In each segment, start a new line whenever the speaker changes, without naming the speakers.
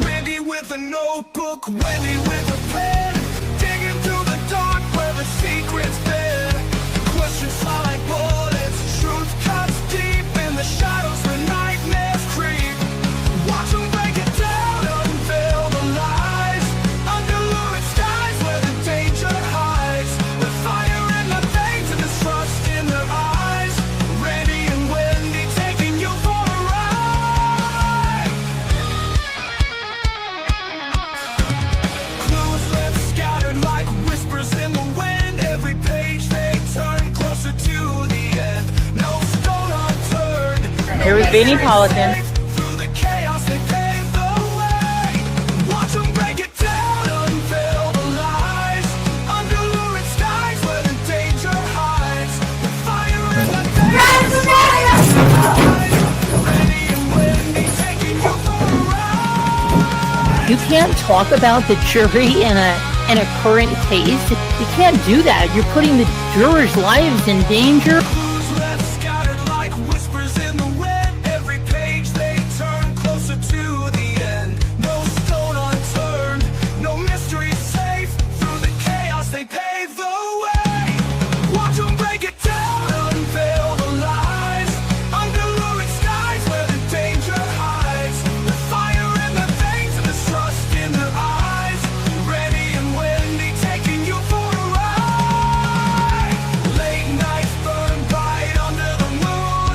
Wendy with a notebook, Wendy with a pen, digging through the dark where the secrets been. Questions fly like bullets, truth cuts deep in the shadows where nightmares creep. Watch them break it down, unveil the lies, under lurid skies where the danger hides. With fire in their veins and distrust in their eyes, Randy and Wendy taking you for a ride. Clues left scattered like whispers in the wind. Every page they turn closer to the end. No stone unturned.
Here was Beanie Politan.
Through the chaos they pave the way. Watch them break it down, unveil the lies, under lurid skies where the danger hides. With fire in the veins, Randy and Wendy taking you for a ride.
You can't talk about the jury in a current case. You can't do that. You're putting the jurors' lives in danger.
Clues left scattered like whispers in the wind. Every page they turn closer to the end. No stone unturned, no mystery safe. Through the chaos they pave the way. Watch them break it down, unveil the lies, under lurid skies where the danger hides. With fire in their veins and distrust in their eyes, Randy and Wendy taking you for a ride. Late nights burn bright under the moon.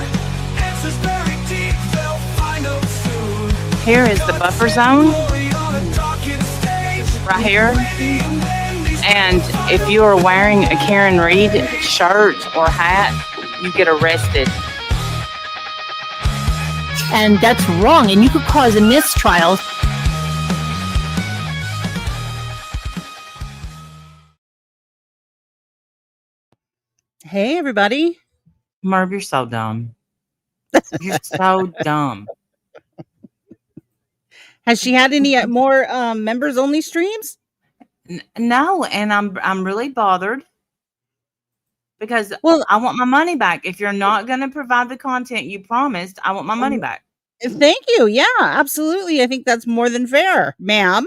Answers buried deep, they'll find them soon.
Here is the buffer zone
Glory on a darkened stage.
right here.
Randy and Wendy's
And if you are wearing a Karen Reed shirt or hat, you get arrested.
And that's wrong. And you could cause a mistrial.
Hey, everybody.
Merv, you're so dumb. You're so dumb.
Has she had any more members only streams?
No, and I'm really bothered because
Well,
I want my money back. If you're not going to provide the content you promised, I want my money back.
thank you. Yeah, absolutely. I think that's more than fair, ma'am.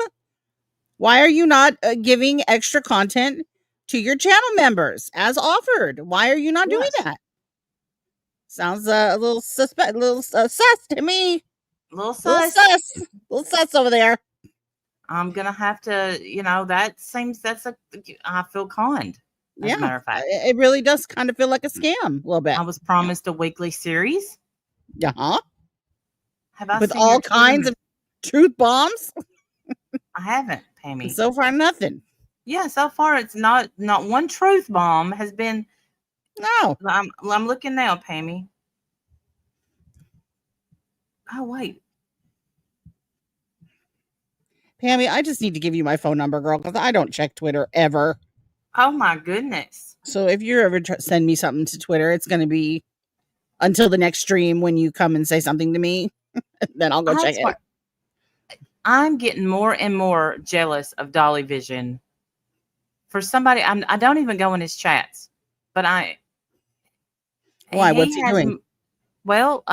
Why are you not giving extra content to your channel members as offered? Why are you not doing
Yes.
that? Sounds a little suspect, a little sus to me.
Little
Little
sus.
sus, little sus over there.
I'm gonna have to, I feel conned. As
Yeah,
a matter of fact,
it really does kind of feel like a scam a little bit.
I was promised a weekly series.
Uh-huh.
Have I
With
seen
all
your Twitter
kinds of truth bombs.
I haven't, Pammy.
So far, nothing.
Yeah, so far it's not one truth bomb has been.
No.
I'm looking now, Pammy. Oh wait,
Pammy, I just need to give you my phone number, girl, because I don't check Twitter ever.
oh my goodness.
So if you ever send me something to Twitter, it's going to be until the next stream when you come and say something to me. Then I'll go check
That's
it.
what- I'm getting more and more jealous of Dolly Vision. For somebody, I don't even go in his chats, but
Why? What's he doing?
Well,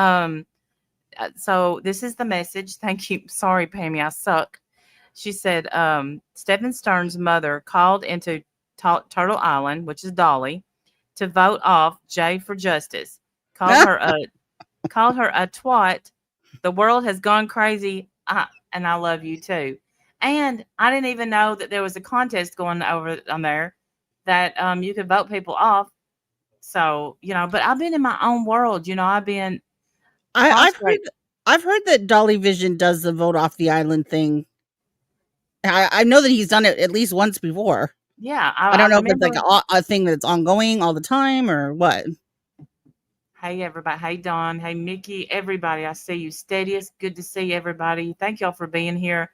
so this is the message. Thank you. Sorry, Pammy, I suck. She said, Stephen Stern's mother called into Turtle Island, which is Dolly, to vote off Jay for justice. Called her a twat. The world has gone crazy, and I love you too. And I didn't even know that there was a contest going over on there that you could vote people off. So, but I've been in my own world. I've been.
I've heard that Dolly Vision does the vote off the island thing. I know that he's done it at least once before.
Yeah,
I don't know if it's
remember-
like a thing that's ongoing all the time or what.
Hey, everybody. Hey, Dawn. Hey, Mickey. Everybody. I see you. Steadiest. Good to see everybody. Thank y'all for being here.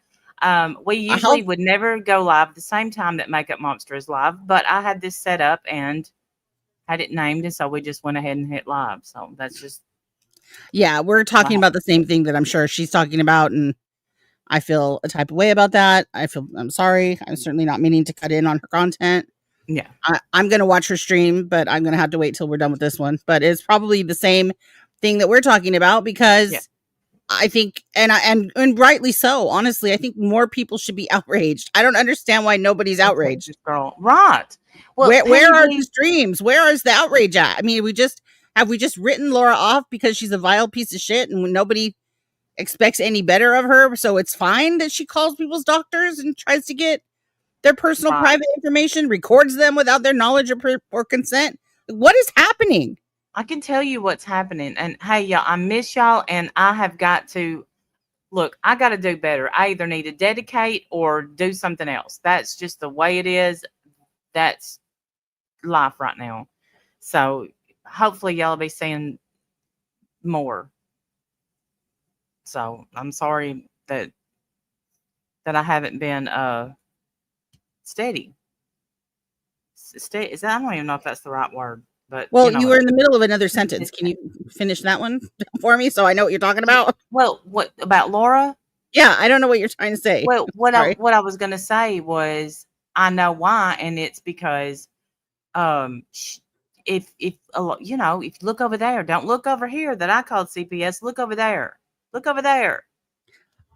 We usually would never go live at the same time that Makeup Monster is live, but I had this set up and had it named, and so we just went ahead and hit live. So that's just
Yeah, we're talking about the same thing that I'm sure she's talking about, and I feel a type of way about that. I'm sorry. I'm certainly not meaning to cut in on her content.
Yeah.
I'm going to watch her stream, but I'm going to have to wait till we're done with this one. But it's probably the same thing that we're talking about because
Yeah.
I think, and rightly so, honestly, I think more people should be outraged. I don't understand why nobody's outraged.
This girl. Right. Well,
Where are
Penny
the streams? Where is the outrage at? I mean, have we just written Laura off because she's a vile piece of shit and nobody expects any better of her? So it's fine that she calls people's doctors and tries to get their personal
Right.
private information, records them without their knowledge or consent. What is happening?
I can tell you what's happening. And hey, y'all, I miss y'all. And I have got to look, I got to do better. I either need to dedicate or do something else. That's just the way it is. That's life right now. So hopefully y'all will be seeing more. So I'm sorry that I haven't been steady. Is that, I don't even know if that's the right word. But
Well,
know
you were in the middle of another sentence. Can you finish that one for me so I know what you're talking about?
Well, what about Laura?
Yeah, I don't know what you're trying to say.
Well, what
Sorry.
I was going to say was I know why, and it's because if you look over there, don't look over here that I called CPS. Look over there. Look over there.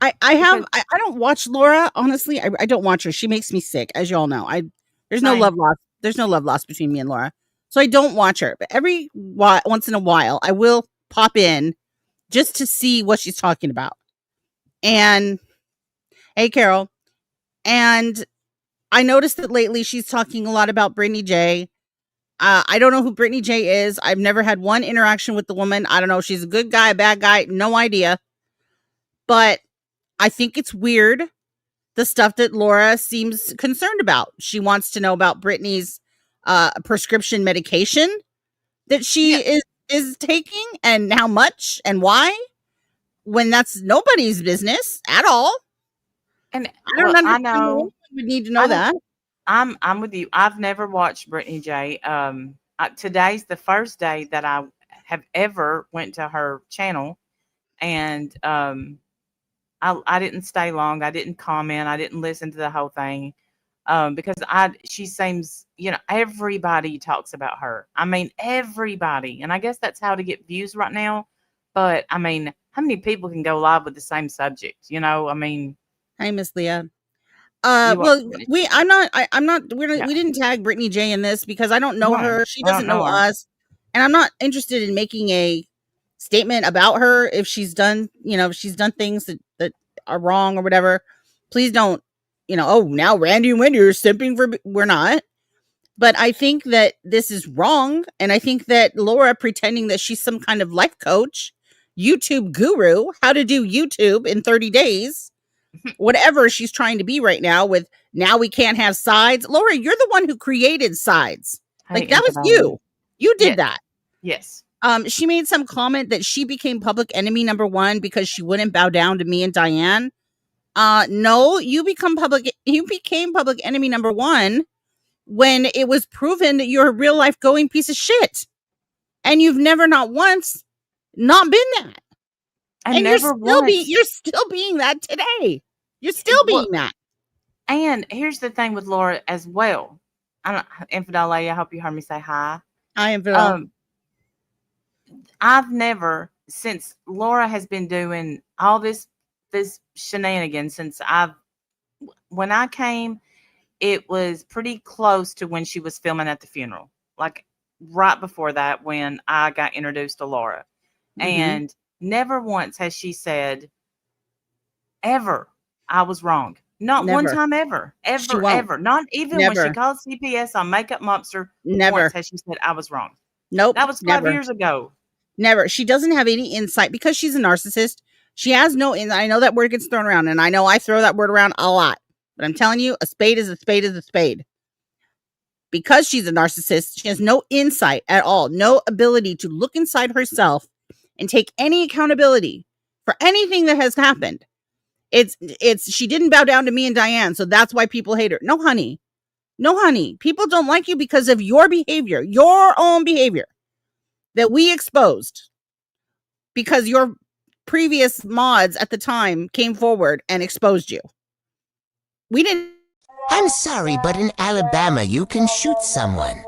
I don't watch Laura, honestly. I don't watch her. She makes me sick, as you all know. There's no
Same.
love lost. There's no love lost between me and Laura. So I don't watch her. But every once in a while, I will pop in just to see what she's talking about. And hey, Carol. And I noticed that lately she's talking a lot about Britney Jay. I don't know who Britney Jay is. I've never had one interaction with the woman. I don't know if she's a good guy, a bad guy, no idea. But I think it's weird, the stuff that Laura seems concerned about. She wants to know about Britney's prescription medication that she is taking and how much and why, when that's nobody's business at all.
And
I don't understand why anyone would need to know that.
I'm with you. I've never watched Britney Jay. Today's the first day that I have ever went to her channel, and I didn't stay long. I didn't comment. I didn't listen to the whole thing because she seems, everybody talks about her. I mean, everybody, and I guess that's how to get views right now. But I mean, how many people can go live with the same subject? I mean.
Hi, Miss Leah. Well, we didn't tag Britney Jay in this because I don't know her. She doesn't know us. And I'm not interested in making a statement about her if she's done, if she's done things that are wrong or whatever. Please don't, now Randy and Wendy are simping for, we're not. But I think that this is wrong. And I think that Laura pretending that she's some kind of life coach, YouTube guru, how to do YouTube in 30 days. Whatever she's trying to be right now with now we can't have sides. Laura, you're the one who created sides. Like that was you. You did that.
Yes.
She made some comment that she became public enemy number 1 because she wouldn't bow down to me and Diane. No, you became public enemy number 1 when it was proven that you're a real life going piece of shit. And you've never not once not been that. And you're still being that today. You're still being that.
And here's the thing with Laura as well. Infidel Leia, I hope you heard me say hi.
Hi, Infidel.
I've never, since Laura has been doing all this shenanigans when I came, it was pretty close to when she was filming at the funeral. Like right before that when I got introduced to Laura. Mm-hmm. And never once has she said, ever, I was wrong. Not one time ever. Ever. Not even when she called CPS on Makeup Mobster.
Never
once has she said, I was wrong.
Nope.
That was 5 years ago.
Never. She doesn't have any insight because she's a narcissist. She has no insight. I know that word gets thrown around, and I know I throw that word around a lot. But I'm telling you, a spade is a spade is a spade. Because she's a narcissist, she has no insight at all. No ability to look inside herself and take any accountability for anything that has happened. She didn't bow down to me and Diane, so that's why people hate her. No, honey. People don't like you because of your behavior, your own behavior that we exposed. because your previous mods at the time came forward and exposed you. We didn't.
I'm sorry, but in Alabama, you can shoot someone.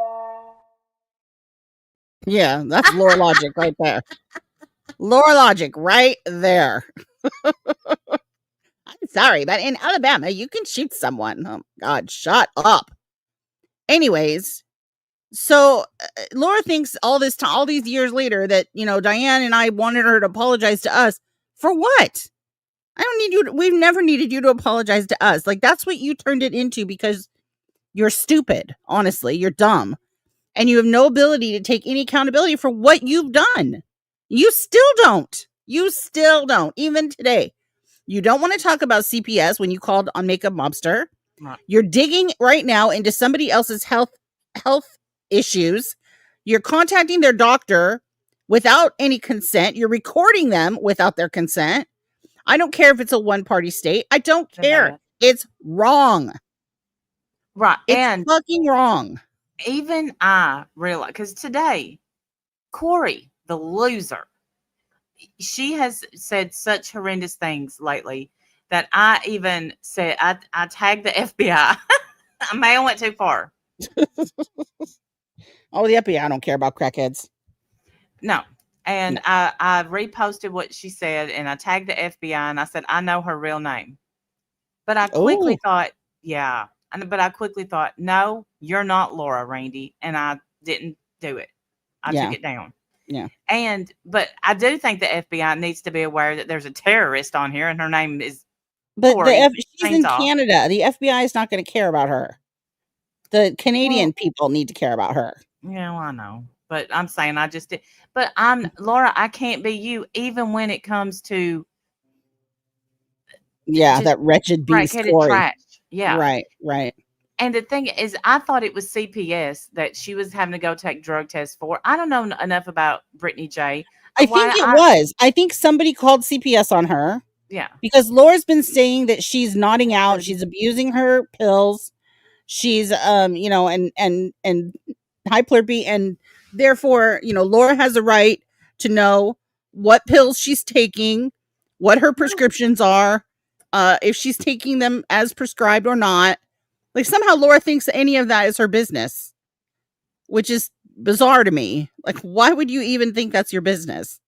Yeah, that's lore logic right there. Lore logic right there. I'm sorry, but in Alabama, you can shoot someone. Oh, God, shut up. Anyways, so Laura thinks all this time, all these years later, that, you know, Diane and I wanted her to apologize to us for what? I don't need you. We've never needed you to apologize to us. Like, that's what you turned it into because you're stupid. Honestly, you're dumb. And you have no ability to take any accountability for what you've done. You still don't. You still don't. Even today. You don't want to talk about CPS when you called on Makeup Mobster.
Right.
You're digging right now into somebody else's health issues. You're contacting their doctor without any consent. You're recording them without their consent. I don't care if it's a one-party state. I don't care. It's wrong.
Right.
It's
And
fucking wrong.
even I realize, because today, Corey, the loser, she has said such horrendous things lately that I even said, I tagged the FBI. I may have went too far.
Oh, the FBI, I don't care about crackheads.
No. And I reposted what she said and I tagged the FBI and I said, I know her real name. But I quickly thought, yeah. But I quickly thought, no, you're not Laura, Randy. And I didn't do it. I took it down.
Yeah.
But I do think the FBI needs to be aware that there's a terrorist on here and her name is
But
Corey.
she's in Canada. The FBI is not going to care about her. The Canadian people need to care about her.
Yeah, well, I know. But I'm saying I just did. But Laura, I can't be you, even when it comes to
that wretched beast Corey.
trash. Yeah.
Right.
And the thing is, I thought it was CPS that she was having to go take drug tests for. I don't know enough about Britney Jay.
I think it was. I think somebody called CPS on her.
Yeah.
Because Laura's been saying that she's nodding out. She's abusing her pills. She's, you know, and hyperpy. And therefore, you know, Laura has a right to know what pills she's taking, what her prescriptions are, if she's taking them as prescribed or not. Like, somehow Laura thinks that any of that is her business, which is bizarre to me. Like, why would you even think that's your business?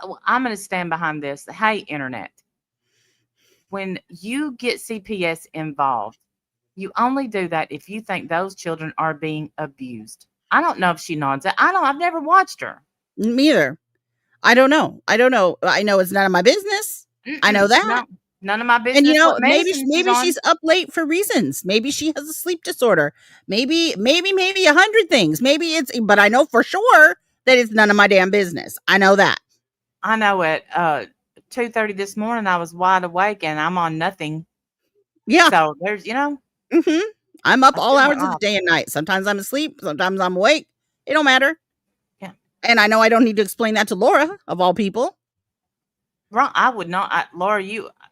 Well, I'm going to stand behind this. Hey, internet. When you get CPS involved, you only do that if you think those children are being abused. I don't know if she nods it. I've never watched her.
Me either. I don't know. I know it's none of my business. I know that.
No, none of my business.
And, you know, maybe she's up late for reasons. Maybe she has a sleep disorder. Maybe 100 things. But I know for sure that it's none of my damn business. I know that.
I know at 2:30 this morning, I was wide awake and I'm on nothing.
Yeah.
So there's, you know.
Mm-hmm. I'm up all hours of the day and night. Sometimes I'm asleep. Sometimes I'm awake. It don't matter.
Yeah.
And I know I don't need to explain that to Laura, of all people.
Wrong. I would not. Laura,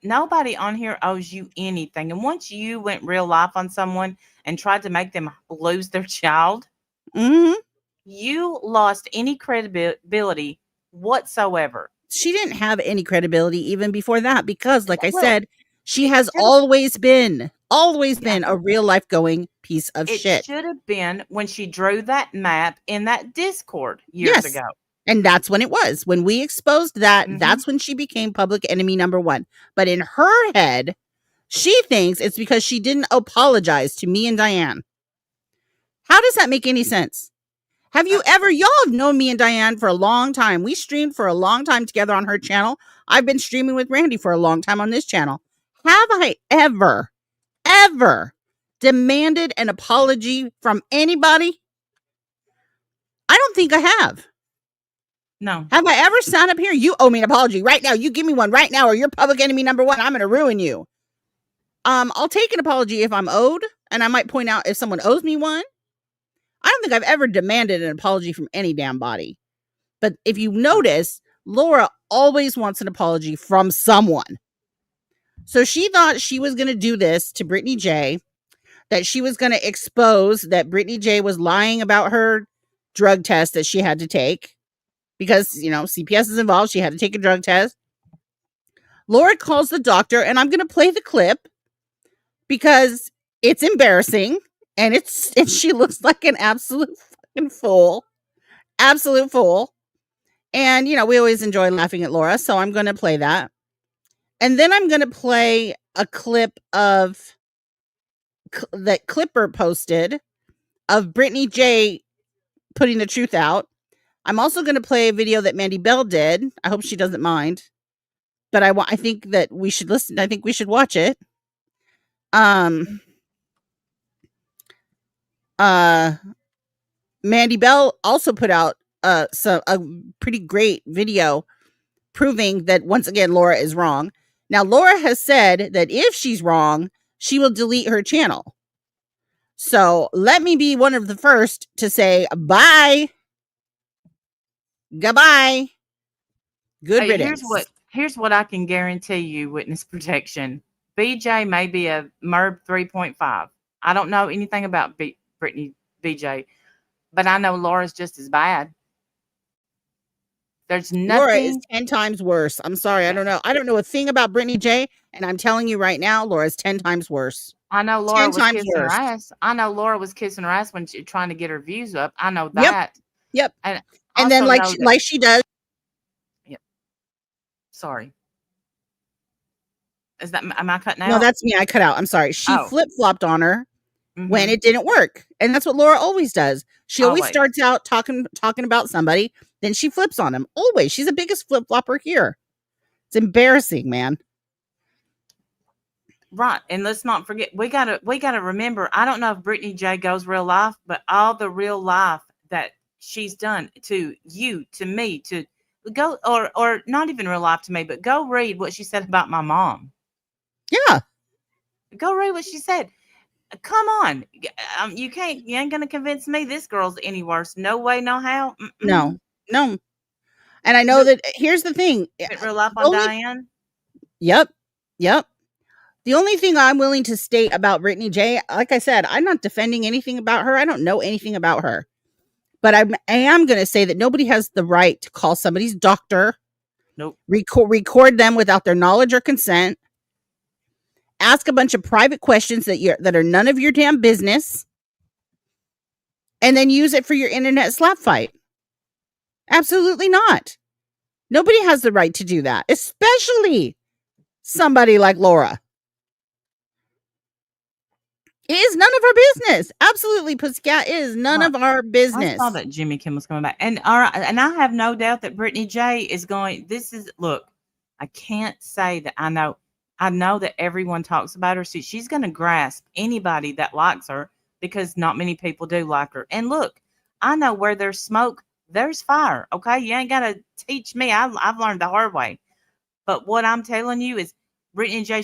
nobody on here owes you anything. And once you went real life on someone and tried to make them lose their child, you lost any credibility whatsoever.
She didn't have any credibility even before that because, like I said, she has always been a real life going piece of shit.
It should have been when she drew that map in that Discord years ago.
And that's when it was. When we exposed that, that's when she became public enemy number one. But in her head, she thinks it's because she didn't apologize to me and Diane. How does that make any sense? Have you ever, y'all have known me and Diane for a long time. We streamed for a long time together on her channel. I've been streaming with Randy for a long time on this channel. Have I ever demanded an apology from anybody? I don't think I have.
No.
Have I ever sat up here? You owe me an apology right now. You give me one right now or you're public enemy number one. I'm going to ruin you. I'll take an apology if I'm owed, and I might point out if someone owes me one. I don't think I've ever demanded an apology from any damn body. But if you notice, Laura always wants an apology from someone. So she thought she was going to do this to Britney Jay, that she was going to expose that Britney Jay was lying about her drug test that she had to take because, CPS is involved. She had to take a drug test. Laura calls the doctor, and I'm going to play the clip because it's embarrassing, and she looks like an absolute fucking fool. Absolute fool. And, we always enjoy laughing at Laura, so I'm going to play that. And then I'm going to play a clip of that Clipper posted of Britney Jay putting the truth out. I'm also going to play a video that Mandy Bell did. I hope she doesn't mind. But I think that we should listen. I think we should watch it. Mandy Bell also put out a pretty great video proving that once again Laura is wrong. Now Laura has said that if she's wrong, she will delete her channel. So let me be one of the first to say bye. Goodbye. Good riddance.
Here's what I can guarantee you, witness protection. BJ may be a MERB 3.5. I don't know anything about Britney BJ, but I know Laura's just as bad. There's nothing.
Laura is 10 times worse. I'm sorry. I don't know. I don't know a thing about Britney Jay, and I'm telling you right now, Laura's 10 times worse.
I know Laura was kissing her ass. I know Laura was kissing her ass when she trying to get her views up. I know that.
Yep.
And
then like she does.
Yep. Sorry. Is that, am I cutting out?
No, that's me. I cut out. I'm sorry. She flip-flopped on her when it didn't work. And that's what Laura always does. She always starts out talking about somebody, then she flips on him. Always. She's the biggest flip-flopper here. It's embarrassing, man.
Right. And let's not forget, we gotta remember, I don't know if Britney Jay goes real life, but all the real life that she's done to you, to me, to go, or not even real life to me, but go read what she said about my mom.
Yeah. Go
read what she said. Come on. You ain't going to convince me this girl's any worse. No way, no how.
No. And I know that here's the thing.
Real life on Diane.
Yep. The only thing I'm willing to state about Britney Jay, like I said, I'm not defending anything about her. I don't know anything about her. But I am going to say that nobody has the right to call somebody's doctor.
Nope.
Record them without their knowledge or consent. Ask a bunch of private questions that are none of your damn business. And then use it for your internet slap fight. Absolutely not. Nobody has the right to do that, especially somebody like Laura. It is none of our business. Absolutely, Pussycat is none of our business.
I saw that Jimmy Kimmel's coming back. And I have no doubt that Britney Jay is going. Look, I can't say that I know that everyone talks about her. See, she's going to grasp anybody that likes her because not many people do like her. And look, I know where there's smoke, there's fire. Okay, you ain't got to teach me. I've learned the hard way. But what I'm telling you is, Britney Jay,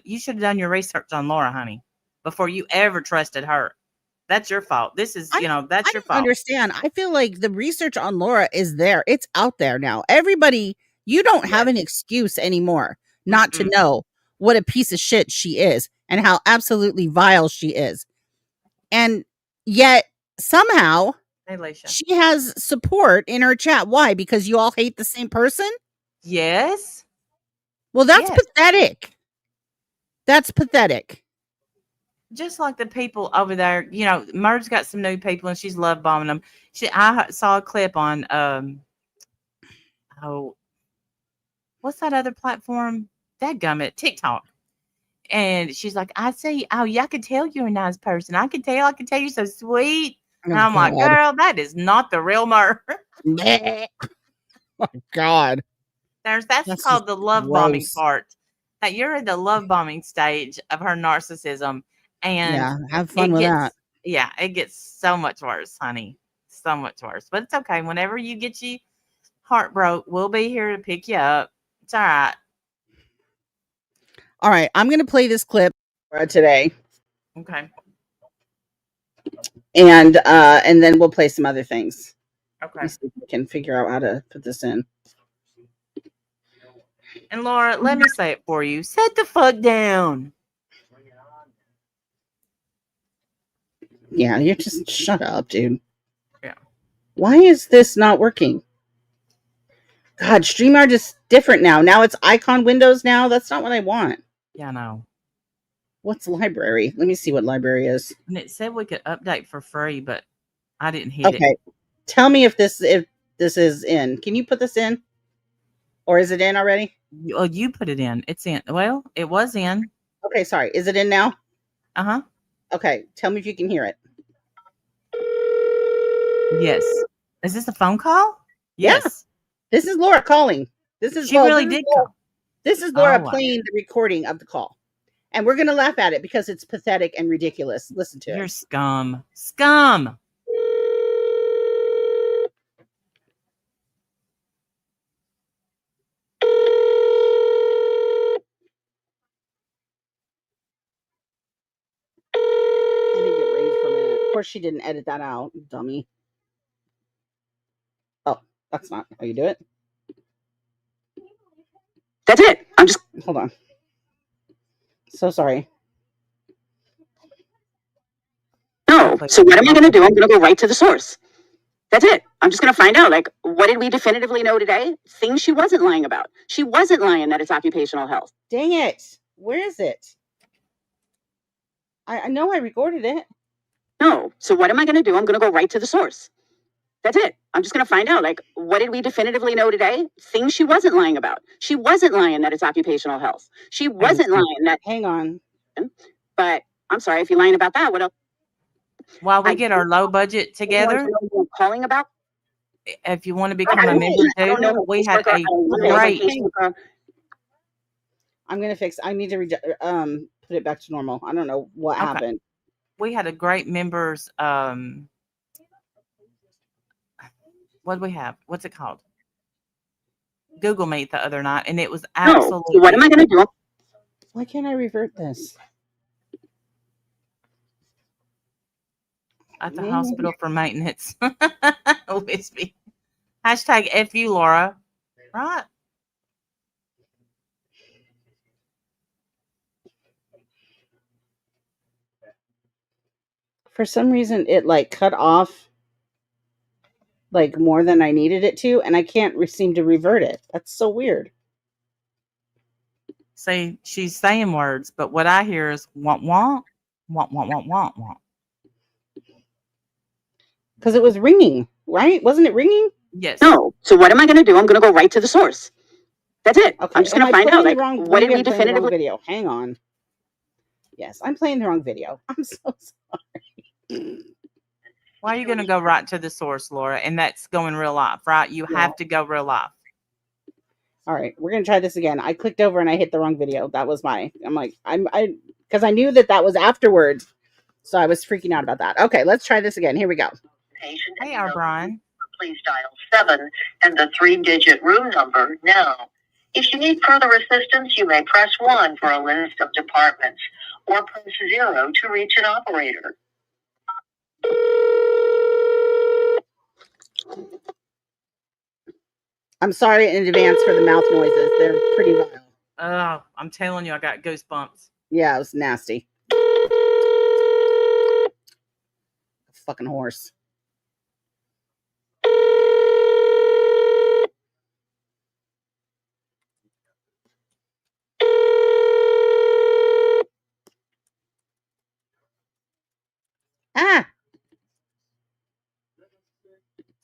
you should have done your research on Laura, honey, before you ever trusted her. That's your fault. That's your fault.
I understand. I feel like the research on Laura is there. It's out there now. Everybody, you don't have an excuse anymore not to know what a piece of shit she is and how absolutely vile she is. And yet somehow she has support in her chat. Why? Because you all hate the same person?
Yes.
Well, that's pathetic. That's pathetic.
Just like the people over there, Merv's got some new people and she's love bombing them. I saw a clip on what's that other platform? Dadgummit, TikTok. And she's like, I see, I could tell you're a nice person. I can tell you're so sweet. And I'm like, girl, that is not the real Merv.
Oh my God.
That's called the love bombing part. That you're in the love bombing stage of her narcissism. And
have fun with that.
Yeah, it gets so much worse, honey. So much worse. But it's okay. Whenever you get your heart broke, we'll be here to pick you up. It's all right.
All right. I'm going to play this clip today.
Okay.
And then we'll play some other things.
Okay.
Let's see if we can figure out how to put this in.
And Laura, let me say it for you. Sit the fuck down.
Yeah, you just shut up, dude.
Yeah.
Why is this not working? God, StreamYard is different now. Now it's icon windows now. That's not what I want.
Yeah, I know.
What's library? Let me see what library is.
And it said we could update for free, but I didn't hit it.
Okay. Tell me if this is in. Can you put this in? Or is it in already?
Oh, you put it in. It's in. Well, it was in.
Okay, sorry. Is it in now?
Uh-huh.
Okay. Tell me if you can hear it.
Yes. Is this a phone call? Yes.
This is Laura calling.
She really did call.
This is Laura
Oh, wow.
playing the recording of the call. And we're going to laugh at it because it's pathetic and ridiculous. Listen to
You're
it.
scum. Scum.
I think it rings for a minute. Of course, she didn't edit that out, dummy. Oh, that's not how you do it. That's it. I'm just... Hold on. So sorry. No. So what am I going to do? I'm going to go right to the source. That's it. I'm just going to find out, like, what did we definitively know today? Things she wasn't lying about. She wasn't lying that it's occupational health. Dang it. Where is it? I know I recorded it. No. So what am I going to do? I'm going to go right to the source. That's it. I'm just going to find out, like, what did we definitively know today? Things she wasn't lying about. She wasn't lying that it's occupational health. She wasn't lying that... Hang on. But I'm sorry, if you're lying about that, what else?
While we get our low budget together,
Calling about?
if you want to become a member too, we had a great...
I'm going to fix... I need to put it back to normal. I don't know what happened.
We had a great members... what do we have? What's it called? Google Meet the other night, and it was absolutely...
So what am I going to do? Why can't I revert this?
At the hospital for maintenance. Wispy. Hashtag FU, Laura. Right?
For some reason, it like cut off like more than I needed it to, and I can't seem to revert it. That's so weird.
See, she's saying words, but what I hear is want, want, want, want, want, want, want.
Because it was ringing, right? Wasn't it ringing?
Yes.
No. So what am I going to do? I'm going to go right to the source. That's it. Okay. I'm just going to find out, like, what did we definitively... video. Hang on. Yes, I'm playing the wrong video. I'm so sorry.
Why are you going to go right to the source, Laura? And that's going real life, right? You have to go real life.
All right, we're going to try this again. I clicked over and I hit the wrong video. That was because I knew that was afterwards. So I was freaking out about that. Okay, let's try this again. Here we go.
Hey, our Brian.
Please dial 7 and the 3-digit room number now. If you need further assistance, you may press 1 for a list of departments or press 0 to reach an operator.
I'm sorry in advance for the mouth noises. They're pretty vile.
Oh, I'm telling you, I got goosebumps.
Yeah, it was nasty. Fucking horse. Ah!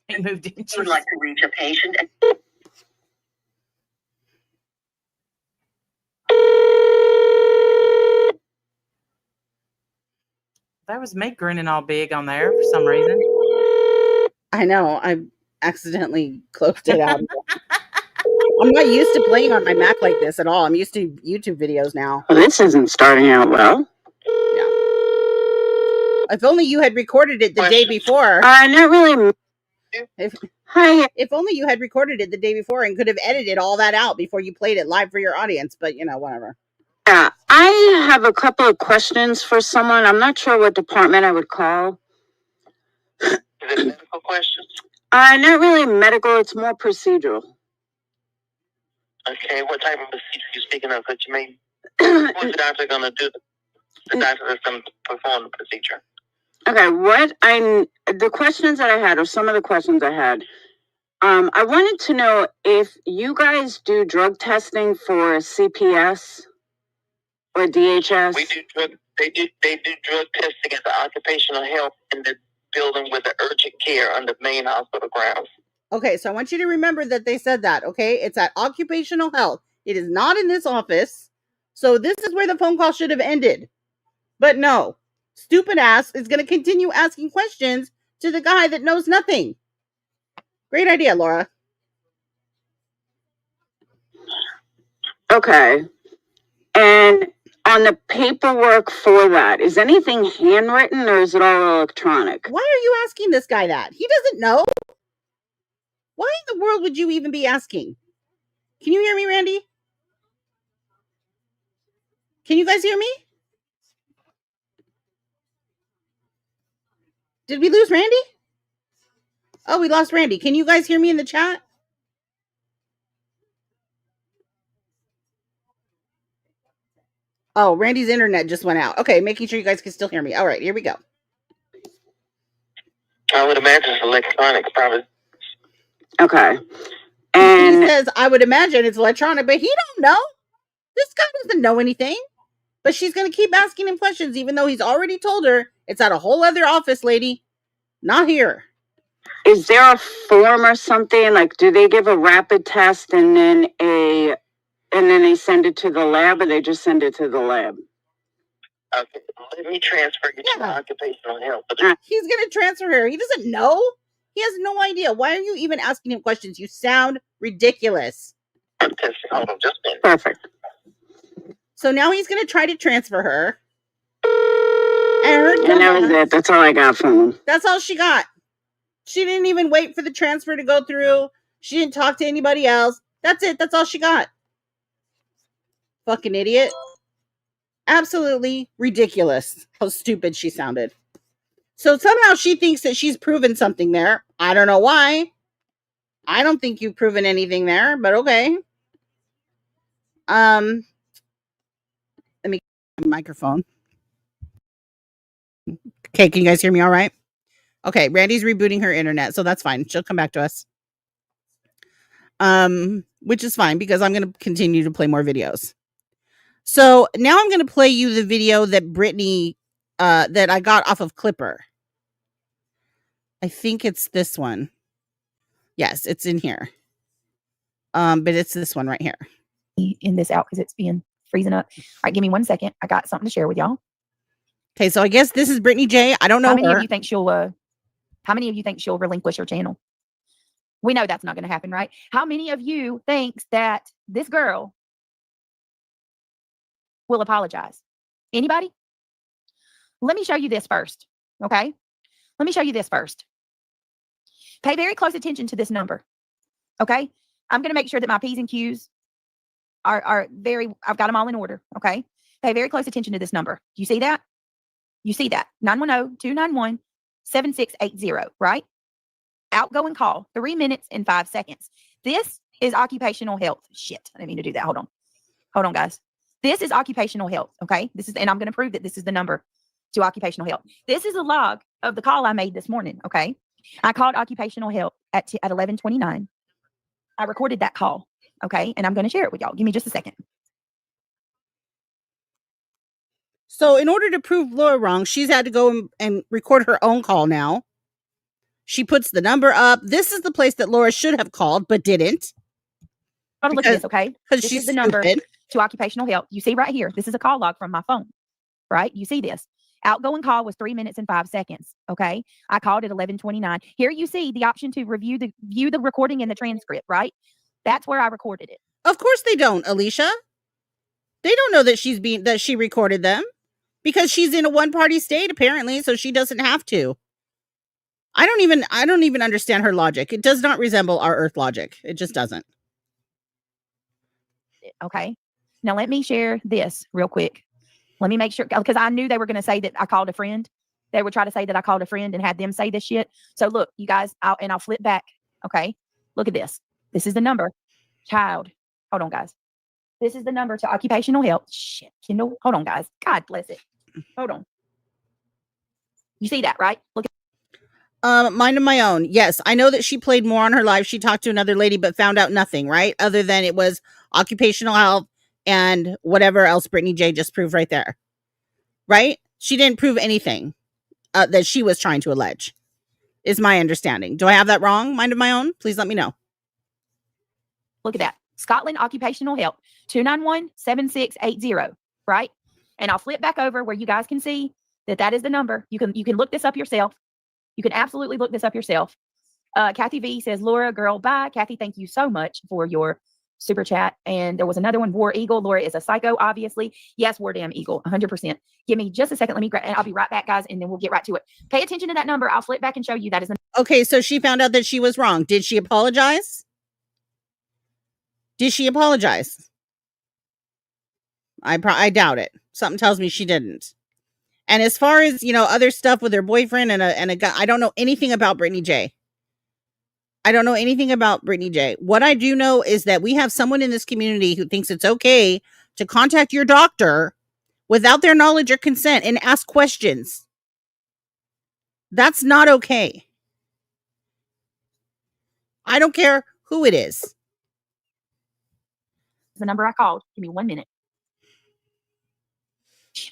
He moved in.
If you'd like to reach a patient...
That was me grinning all big on there for some reason.
I know. I accidentally closed it out. I'm not used to playing on my Mac like this at all. I'm used to YouTube videos now. Well, this isn't starting out well. Yeah. If only you had recorded it the day before. Not really. If only you had recorded it the day before and could have edited all that out before you played it live for your audience. But, whatever. Yeah, I have a couple of questions for someone. I'm not sure what department I would call.
Is it medical questions?
Not really medical. It's more procedural.
Okay, what type of procedure are you speaking of? What you mean? What's the doctor going to do? The doctor that's going to perform the procedure.
Okay, the questions that I had, or some of the questions I had,
I wanted to know if you guys do drug testing for CPS or DHS.
They do drug testing at the occupational health in the building with the urgent care on the main hospital grounds.
Okay, so I want you to remember that they said that, okay? It's at occupational health. It is not in this office. So this is where the phone call should have ended. But no, stupid ass is going to continue asking questions to the guy that knows nothing. Great idea, Laura.
Okay. And on the paperwork for that, is anything handwritten or is it all electronic?
Why are you asking this guy that? He doesn't know. Why in the world would you even be asking? Can you hear me, Randy? Can you guys hear me? Did we lose Randy? Oh, we lost Randy. Can you guys hear me in the chat? Oh, Randy's internet just went out. Okay, making sure you guys can still hear me. All right, here we go.
I would imagine it's electronic, probably.
Okay.
He
And
says, I would imagine it's electronic, but he don't know. This guy doesn't know anything. But she's going to keep asking him questions, even though he's already told her it's at a whole other office, lady. Not here.
is there a form or something? Like, do they give a rapid test and then they send it to the lab, or they just send it to the lab?
Okay, let me transfer you to occupational health.
He's going to transfer her. He doesn't know. He has no idea. Why are you even asking him questions? You sound ridiculous.
I'm testing. Hold on, just a minute.
Perfect.
So now he's going to try to transfer her. And
that was it. That's all I got from him.
That's all she got. She didn't even wait for the transfer to go through. She didn't talk to anybody else. That's it. That's all she got. Fucking idiot. Absolutely ridiculous how stupid she sounded. So somehow she thinks that she's proven something there. I don't know why. I don't think you've proven anything there, but okay. Let me get my microphone. Okay, can you guys hear me all right? Okay, Randy's rebooting her internet, so that's fine. She'll come back to us. Which is fine because I'm going to continue to play more videos. So now I'm going to play you the video that Britney, that I got off of Clipper. I think it's this one. Yes, it's in here. But it's this one right here.
In this out because it's being freezing up. All right, give me 1 second. I got something to share with y'all.
Okay, so I guess this is Britney Jay. I don't know
How many
her.
of you think she'll relinquish her channel? We know that's not going to happen, right? How many of you thinks that this girl will apologize? Anybody? Let me show you this first, okay? Let me show you this first. Pay very close attention to this number, okay? I'm going to make sure that my P's and Q's are very, I've got them all in order, okay? Pay very close attention to this number. You see that? You see that? 910-291-7680, right? Outgoing call, 3 minutes and 5 seconds. This is occupational health. Shit, I didn't mean to do that. Hold on, guys. This is occupational health, okay? And I'm going to prove that this is the number to occupational health. This is a log of the call I made this morning, okay? I called occupational health at 11:29. I recorded that call, okay? And I'm going to share it with y'all. Give me just a second.
So in order to prove Laura wrong, she's had to go and record her own call now. She puts the number up. This is the place that Laura should have called, but didn't.
I'll look at this, okay?
Because
This
she's
is the number
stupid.
to occupational health. You see right here. This is a call log from my phone, right? You see this. Outgoing call was 3 minutes and 5 seconds, okay? I called at 11:29. Here you see the option to view the recording and the transcript, right? That's where I recorded it.
Of course they don't, Alicia. They don't know that she recorded them because she's in a one-party state apparently, so she doesn't have to. I don't even understand her logic. It does not resemble our Earth logic. It just doesn't.
Okay. Now let me share this real quick. Let me make sure, because I knew they were going to say that I called a friend. They would try to say that I called a friend and had them say this shit. So look, you guys, I'll flip back. Okay. Look at this. This is the number. Child. Hold on, guys. This is the number to occupational health. Shit. Kindle. Hold on, guys. God bless it. Hold on. You see that, right? Look at
Mind of my own. Yes, I know that she played more on her live. She talked to another lady, but found out nothing, right? Other than it was occupational health and whatever else Britney Jay just proved right there, right? She didn't prove anything that she was trying to allege, is my understanding. Do I have that wrong? Mind of my own? Please let me know.
Look at that. Scotland Occupational Health, 291-7680, right? And I'll flip back over where you guys can see that is the number. You can look this up yourself. You can absolutely look this up yourself. Kathy V says, Laura, girl, bye. Kathy, thank you so much for your super chat. And there was another one, War Eagle. Laura is a psycho, obviously. Yes, War Damn Eagle, 100%. Give me just a second. Let me, and I'll be right back, guys, and then we'll get right to it. Pay attention to that number. I'll flip back and show you that is the
Okay, so she found out that she was wrong. Did she apologize? Did she apologize? I doubt it. Something tells me she didn't. And as far as, other stuff with her boyfriend and a guy, I don't know anything about Britney Jay. I don't know anything about Britney Jay. What I do know is that we have someone in this community who thinks it's okay to contact your doctor without their knowledge or consent and ask questions. That's not okay. I don't care who it is.
number I called. Give me 1 minute.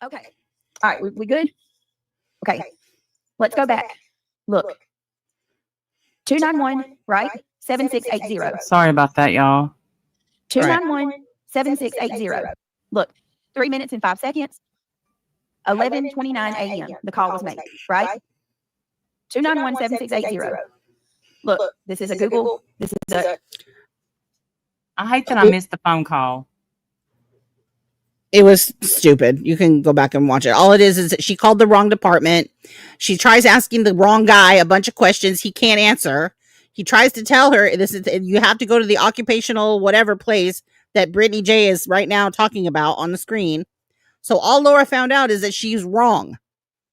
Okay. All right, we good? Okay. Let's go back. Look. 291, right? 7680.
Sorry about that, y'all.
291-7680. Look, 3 minutes and 5 seconds. 11:29 a.m. The call was made, right? 291-7680. Look, this is a Google. This is a.
I hate that I missed the phone call.
It was stupid. You can go back and watch it. All it is that she called the wrong department. She tries asking the wrong guy a bunch of questions he can't answer. He tries to tell her you have to go to the occupational whatever place that Britney Jay is right now talking about on the screen. So all Laura found out is that she's wrong.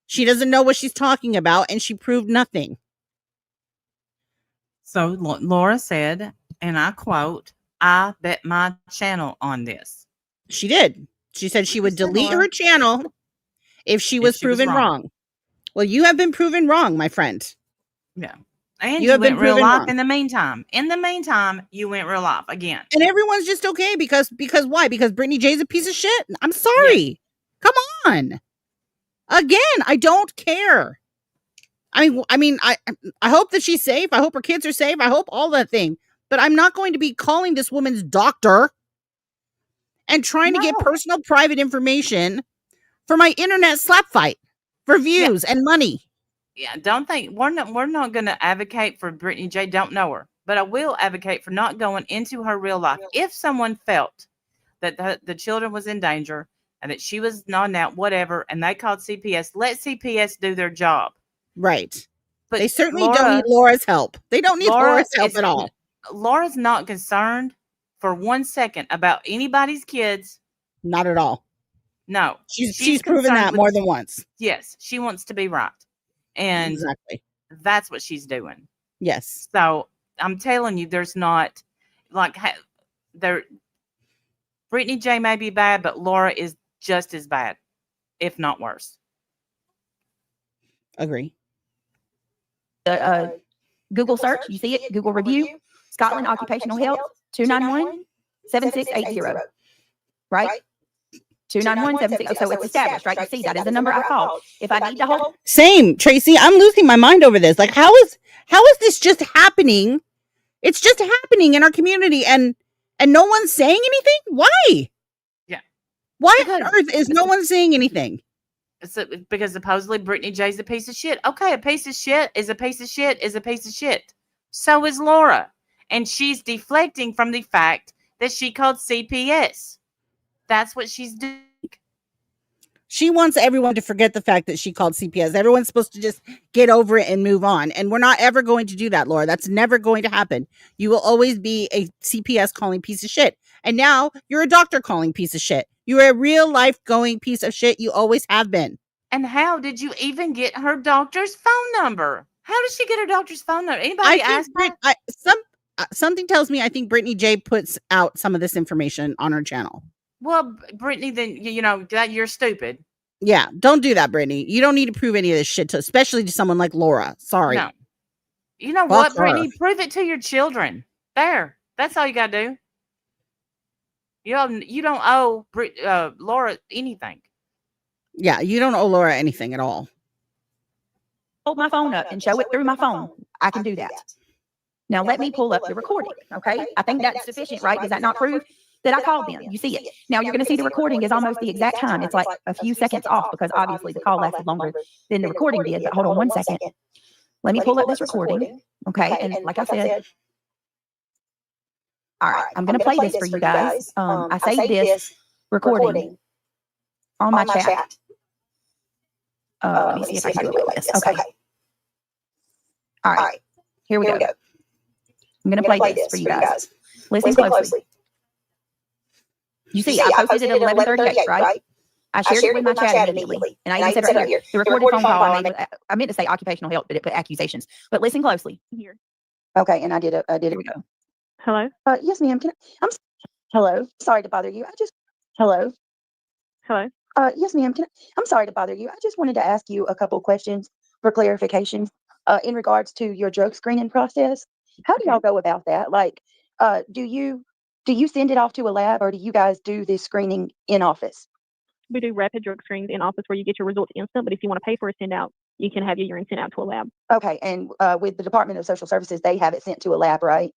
She doesn't know what she's talking about, and she proved nothing.
So Laura said, and I quote, I bet my channel on this.
She did. She said she would delete her channel if she was proven wrong. Well, you have been proven wrong, my friend.
Yeah. And you went real life in the meantime. In the meantime, you went real life again. And
everyone's just okay because why? Because Britney Jay's a piece of shit? I'm sorry. Yeah. Come on. Again, I don't care. I mean, I hope that she's safe. I hope her kids are safe. I hope all that thing. But I'm not going to be calling this woman's doctor and trying to get personal private information for my internet slap fight for views and money.
Yeah, don't think we're not going to advocate for Britney Jay. Don't know her, but I will advocate for not going into her real life. If someone felt that the children was in danger and that she was nodding out, whatever, and they called CPS, let CPS do their job.
Right. But they certainly don't need Laura's help. They don't need Laura's help at all.
Laura's not concerned for 1 second about anybody's kids.
Not at all.
No.
She's proven that more than once.
Yes. She wants to be right. And
exactly.
That's what she's doing.
Yes.
So I'm telling you, there's not like Britney Jay may be bad, but Laura is just as bad, if not worse.
Agree.
Google search, you see it? Google review, Scotland Occupational Health, 291-7680. Right? 291-7680. So it's established, right? You see that is the number I called. If I need to hold.
Same, Tracy. I'm losing my mind over this. Like, how is this just happening? It's just happening in our community, and no one's saying anything. Why?
Yeah.
Why on earth is no one saying anything?
It's because supposedly Britney Jay's a piece of shit. Okay, a piece of shit is a piece of shit is a piece of shit. So is Laura. And she's deflecting from the fact that she called CPS. That's what she's doing.
She wants everyone to forget the fact that she called CPS. Everyone's supposed to just get over it and move on. And we're not ever going to do that, Laura. That's never going to happen. You will always be a CPS calling piece of shit. And now you're a doctor calling piece of shit. You're a real life going piece of shit. You always have been.
And how did you even get her doctor's phone number? How did she get her doctor's phone number? Anybody ask her?
Something tells me I think Britney Jay puts out some of this information on her channel.
Well, Britney, then, you know, that you're stupid.
Yeah, don't do that, Britney. You don't need to prove any of this shit, especially to someone like Laura. Sorry.
No, You know
Fuck
what,
her.
Brittany? Prove it to your children. There. That's all you got to do. You don't owe Laura anything.
Yeah, you don't owe Laura anything at all.
Hold my phone up and show it through my phone. I can do that. Now let me pull up the recording. Okay. I think that's sufficient, right? Does that not prove that I called them? You see it. Now you're going to see the recording is almost the exact time. It's like a few seconds off because obviously the call lasted longer than the recording did. But hold on 1 second. Let me pull up this recording. Okay. And like I said, all right, I'm going to play this for you guys. I saved this recording on my chat. Let me see if I can do it with this. Okay. All right. Here we go. I'm going to play this for you guys. Listen closely. You see, I posted it at 11:38, right? I shared it with my chat immediately. And I even said right here, the recorded phone call I made, I meant to say occupational health, but it put accusations. But listen closely. Here. Okay, and I did it. Here we go.
Hello?
Yes, ma'am. Hello. Sorry to bother you. Hello.
Hello?
Yes, ma'am. I'm sorry to bother you. I just wanted to ask you a couple questions for clarification in regards to your drug screening process. How do y'all go about that? Like, do you send it off to a lab, or do you guys do this screening in office?
We do rapid drug screens in office where you get your results instant, but if you want to pay for a send out, you can have your urine sent out to a lab.
Okay, and with the Department of Social Services, they have it sent to a lab, right?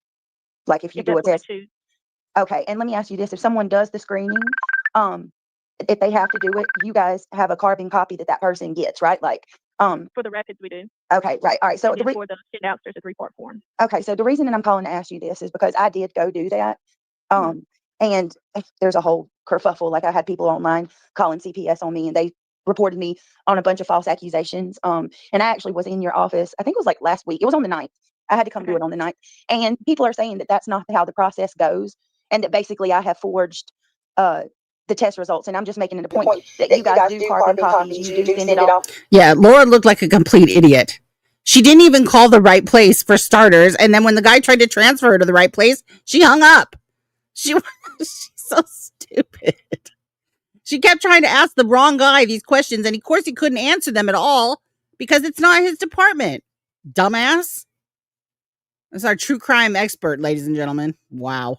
Like if you do a test. Okay, and let me ask you this: if someone does the screening, if they have to do it, you guys have a carbon copy that person gets, right? Like,
for the rapids we do.
Okay, right, all right. So
for the send outs, there's a 3-part form.
Okay, so the reason that I'm calling to ask you this is because I did go do that, and there's a whole kerfuffle. Like I had people online calling CPS on me, and they reported me on a bunch of false accusations. And I actually was in your office. I think it was like last week. It was on the 9th. I had to come do it on the 9th, and people are saying that that's not how the process goes, and that basically I have forged the test results, and I'm just making it a point that you guys do carbon copies, you do send it off.
Yeah, Laura looked like a complete idiot. She didn't even call the right place for starters, and then when the guy tried to transfer her to the right place, she hung up. She's so stupid. She kept trying to ask the wrong guy these questions, and of course he couldn't answer them at all because it's not his department. Dumbass. That's our true crime expert, ladies and gentlemen. Wow.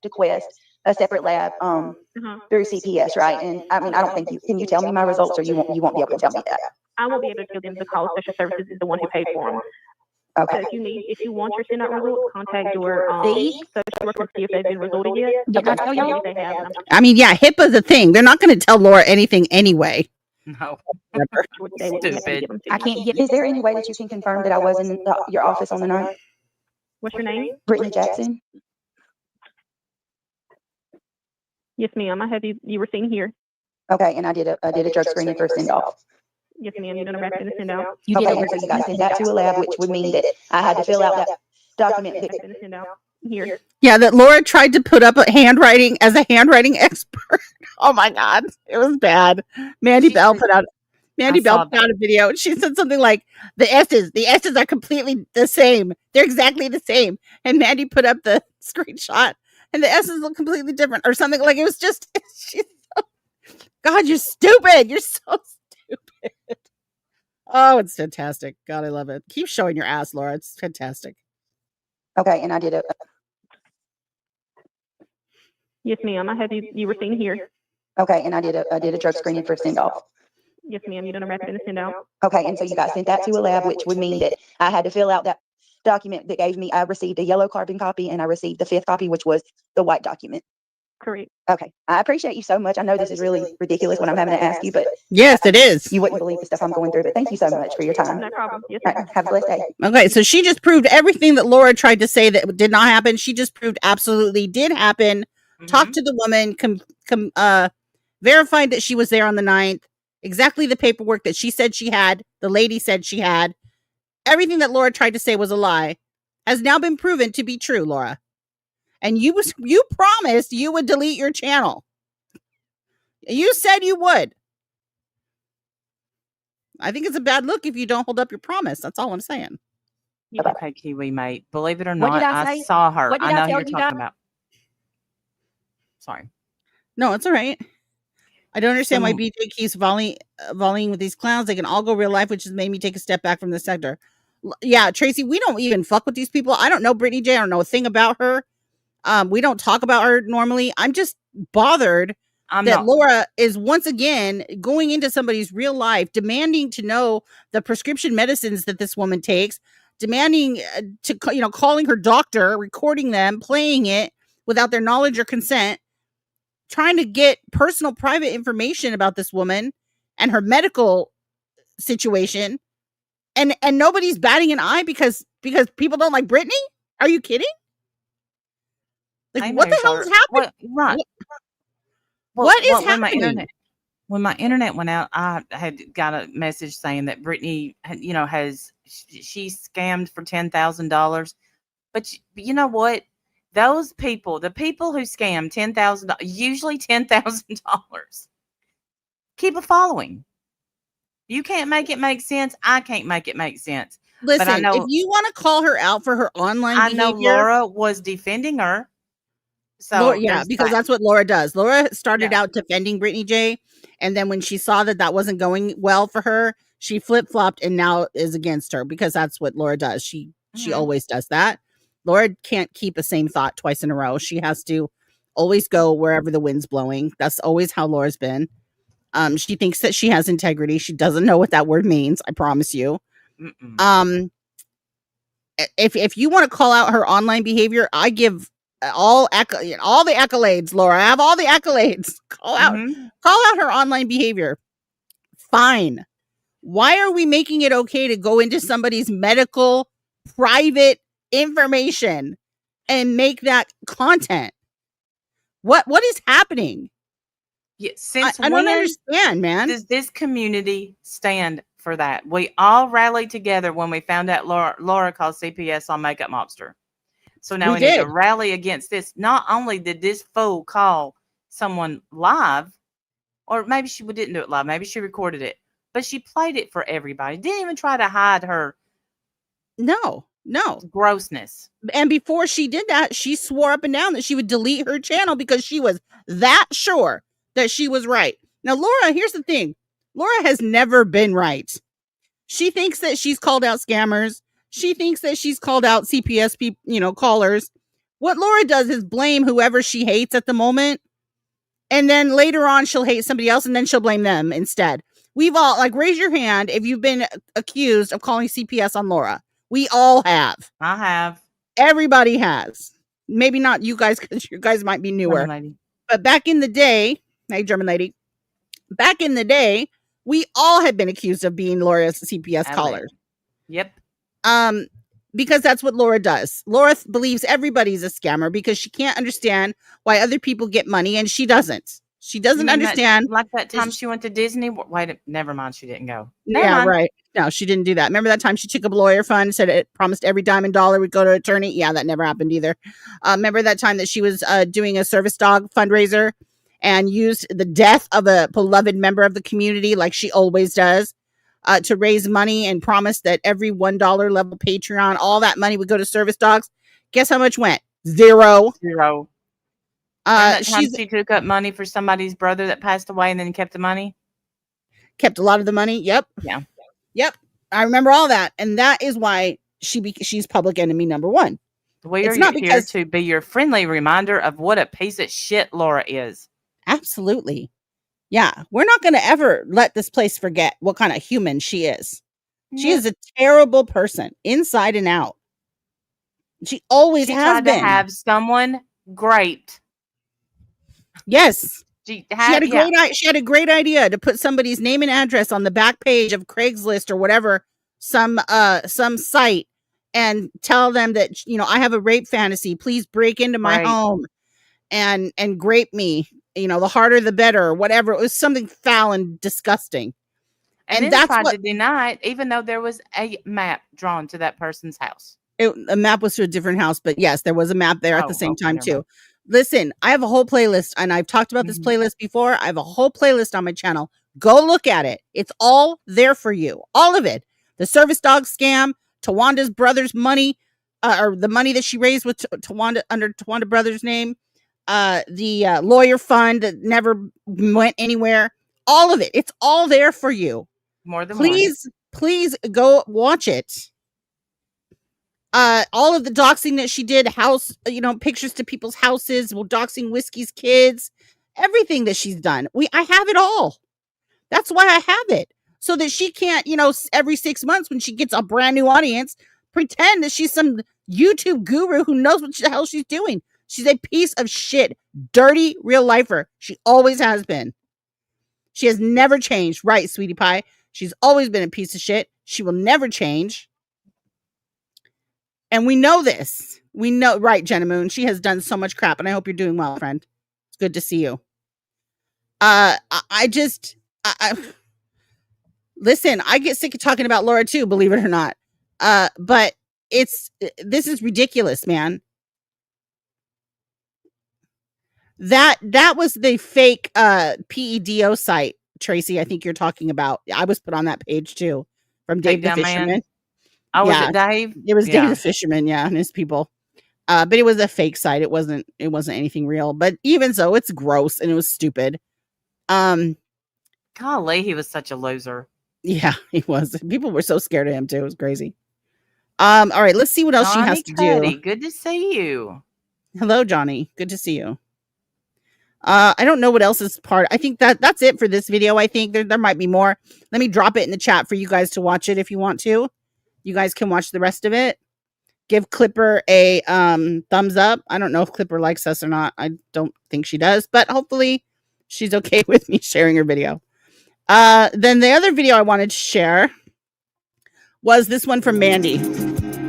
To Quest, a separate lab through CPS, right? And I mean, I don't think can you tell me my results, or you won't be able to tell me that?
I won't be able to tell them because Social Services is the one who paid for them.
Okay.
So if you want your send out results, contact your social worker and see if they've been resulted yet.
Did I tell y'all?
They have.
I mean, yeah, HIPAA's a thing. They're not going to tell Laura anything anyway.
No.
Stupid.
I can't get. Is there any way that you can confirm that I was in your office on the 9th?
What's your name?
Britney Jackson.
Yes, ma'am. I have you were seen here.
Okay, and I did a drug screening for send off.
Yes, ma'am. You're gonna rapid and send out.
You did, and so you guys sent that to a lab, which would mean that I had to fill out that document.
Send out here.
Yeah, that Laura tried to put up a handwriting as a handwriting expert. Oh my God, it was bad. Mandy Bell put out a video, and she said something like, the S's are completely the same. They're exactly the same. And Mandy put up the screenshot, and the S's look completely different, or something. Like, it was just, God, you're stupid. You're so stupid. Oh, it's fantastic. God, I love it. Keep showing your ass, Laura. It's fantastic.
Okay, and I did a.
Yes, ma'am. I have you were seen here.
Okay, and I did a drug screening for send off.
Yes, ma'am. You're gonna rapid and send out.
Okay, and so you guys sent that to a lab, which would mean that I had to fill out that document that gave me. I received a yellow carbon copy, and I received the 5th copy, which was the white document.
Correct.
Okay, I appreciate you so much. I know this is really ridiculous when I'm having to ask you, but
yes, it is.
You wouldn't believe the stuff I'm going through, but thank you so much for your time.
No problem. Yes,
all right, have a blessed day.
Okay, so she just proved everything that Laura tried to say that did not happen. She just proved absolutely did happen. Talked to the woman, verified that she was there on the 9th. Exactly the paperwork that she said she had. The lady said she had. Everything that Laura tried to say was a lie has now been proven to be true, Laura. And you promised you would delete your channel. You said you would. I think it's a bad look if you don't hold up your promise. That's all I'm saying.
Okay, Kiwi mate. Believe it or not,
What did
I saw her.
What did
I know
I
who
tell
you're
you
talking
guys?
about. Sorry.
No, it's all right. I don't understand why BJ keeps volleying with these clowns. They can all go real life, which has made me take a step back from the sector. Yeah, Tracy, we don't even fuck with these people. I don't know Britney Jay. I don't know a thing about her. We don't talk about her normally. I'm just bothered
I'm
that
not.
Laura is once again going into somebody's real life, demanding to know the prescription medicines that this woman takes, demanding calling her doctor, recording them, playing it without their knowledge or consent, trying to get personal, private information about this woman and her medical situation, and nobody's batting an eye because people don't like Britney. Are you kidding? Like,
Hey,
what the
Mary
hell is
Charlotte.
happening?
Right.
What is
when
happening?
When my internet went out, I had got a message saying that Britney, she scammed for $10,000. But you know what? Those people, the people who scam $10,000, usually $10,000, keep a following. You can't make it make sense. I can't make it make sense. But I
Listen, if
know,
you want to call her out for her online
I know
behavior,
Laura was defending her.
Laura,
So
yeah,
there's
because
that.
that's what Laura does. Laura started
Yeah.
out defending Britney Jay, and then when she saw that that wasn't going well for her, she flip flopped and now is against her because that's what Laura does. She
Mhm.
always does that. Laura can't keep a same thought twice in a row. She has to always go wherever the wind's blowing. That's always how Laura's been. She thinks that she has integrity. She doesn't know what that word means. I promise you.
Mm-mm.
If you want to call out her online behavior, I give all the accolades, Laura. I have all the accolades.
Mhm.
Call out her online behavior. Fine. Why are we making it okay to go into somebody's medical private information and make that content? What is happening?
Yeah, since
I don't
when
understand, man.
does this community stand for that? We all rallied together when we found out Laura called CPS on Makeup Mobster. So now
We
we need to
did.
rally against this. Not only did this fool call someone live, or maybe she didn't do it live, maybe she recorded it, but she played it for everybody. Didn't even try to hide her
No.
grossness.
And before she did that, she swore up and down that she would delete her channel because she was that sure that she was right. Now, Laura, here's the thing. Laura has never been right. She thinks that she's called out scammers. She thinks that she's called out CPS people, callers. What Laura does is blame whoever she hates at the moment. And then later on, she'll hate somebody else and then she'll blame them instead. We've all, raise your hand if you've been accused of calling CPS on Laura. We all have.
I have.
Everybody has. Maybe not you guys because you guys might be newer.
German lady.
But back in the day, hey, German lady, back in the day, we all had been accused of being Laura's CPS callers.
Yep.
Because that's what Laura does. Laura believes everybody's a scammer because she can't understand why other people get money and she doesn't. She doesn't understand.
Like that time she went to Disney. Wait, never mind. She didn't go.
Yeah, right. No, she didn't do that. Remember that time she took a lawyer fund, said it promised every dime and dollar would go to attorney? Yeah, that never happened either. Remember that time that she was doing a service dog fundraiser and used the death of a beloved member of the community, like she always does, to raise money and promised that every $1 level Patreon, all that money would go to service dogs. Guess how much went? Zero.
That time she took up money for somebody's brother that passed away and then kept the money.
Kept a lot of the money. Yep.
Yeah.
Yep. I remember all that. And that is why she's public enemy number one.
We are here to be your friendly reminder of what a piece of shit Laura is.
Absolutely. Yeah. We're not going to ever let this place forget what kind of human she is. She is a terrible person inside and out. She always has been.
To have someone great.
Yes.
She had
a great idea to put somebody's name and address on the back page of Craigslist or whatever, some site, and tell them that, I have a rape fantasy. Please break into my home and grape me. The harder the better, whatever. It was something foul and disgusting.
And that's tried to deny it, even though there was a map drawn to that person's house.
A map was to a different house, but yes, there was a map there at the same time too. Listen, I have a whole playlist, and I've talked about this playlist before. I have a whole playlist on my channel. Go look at it. It's all there for you. All of it. The service dog scam, Tawanda's brother's money, or the money that she raised with Tawanda under Tawanda brother's name, the lawyer fund that never went anywhere. All of it. It's all there for you.
More than
please go watch it. all of the doxing that she did, pictures to people's houses, doxing Whiskey's kids, everything that she's done. I have it all. That's why I have it. So that she can't, every 6 months when she gets a brand new audience, pretend that she's some YouTube guru who knows what the hell she's doing. She's a piece of shit, dirty real lifer. She always has been. She has never changed. Right, sweetie pie. She's always been a piece of shit. She will never change. And we know this. We know, right, Jenna Moon. She has done so much crap, and I hope you're doing well, friend. It's good to see you. Listen, I get sick of talking about Laura too, believe it or not. But this is ridiculous, man. That was the fake PEDO site, Tracy, I think you're talking about. I was put on that page too from Dave the Fisherman.
Man. Oh, was it Dave?
It was Dave the Fisherman, and his people. But it was a fake site. It wasn't anything real. But even so, it's gross and it was stupid.
Golly, he was such a loser.
Yeah, he was. People were so scared of him too. It was crazy. All right, let's see what else
Johnny
she has to do.
Good to see you.
Hello, Johnny. Good to see you. I don't know what else is part. I think that's it for this video. I think there might be more. Let me drop it in the chat for you guys to watch it if you want to. You guys can watch the rest of it. Give Clipper a thumbs up. I don't know if Clipper likes us or not. I don't think she does, but hopefully she's okay with me sharing her video. Then the other video I wanted to share was this one from Mandy.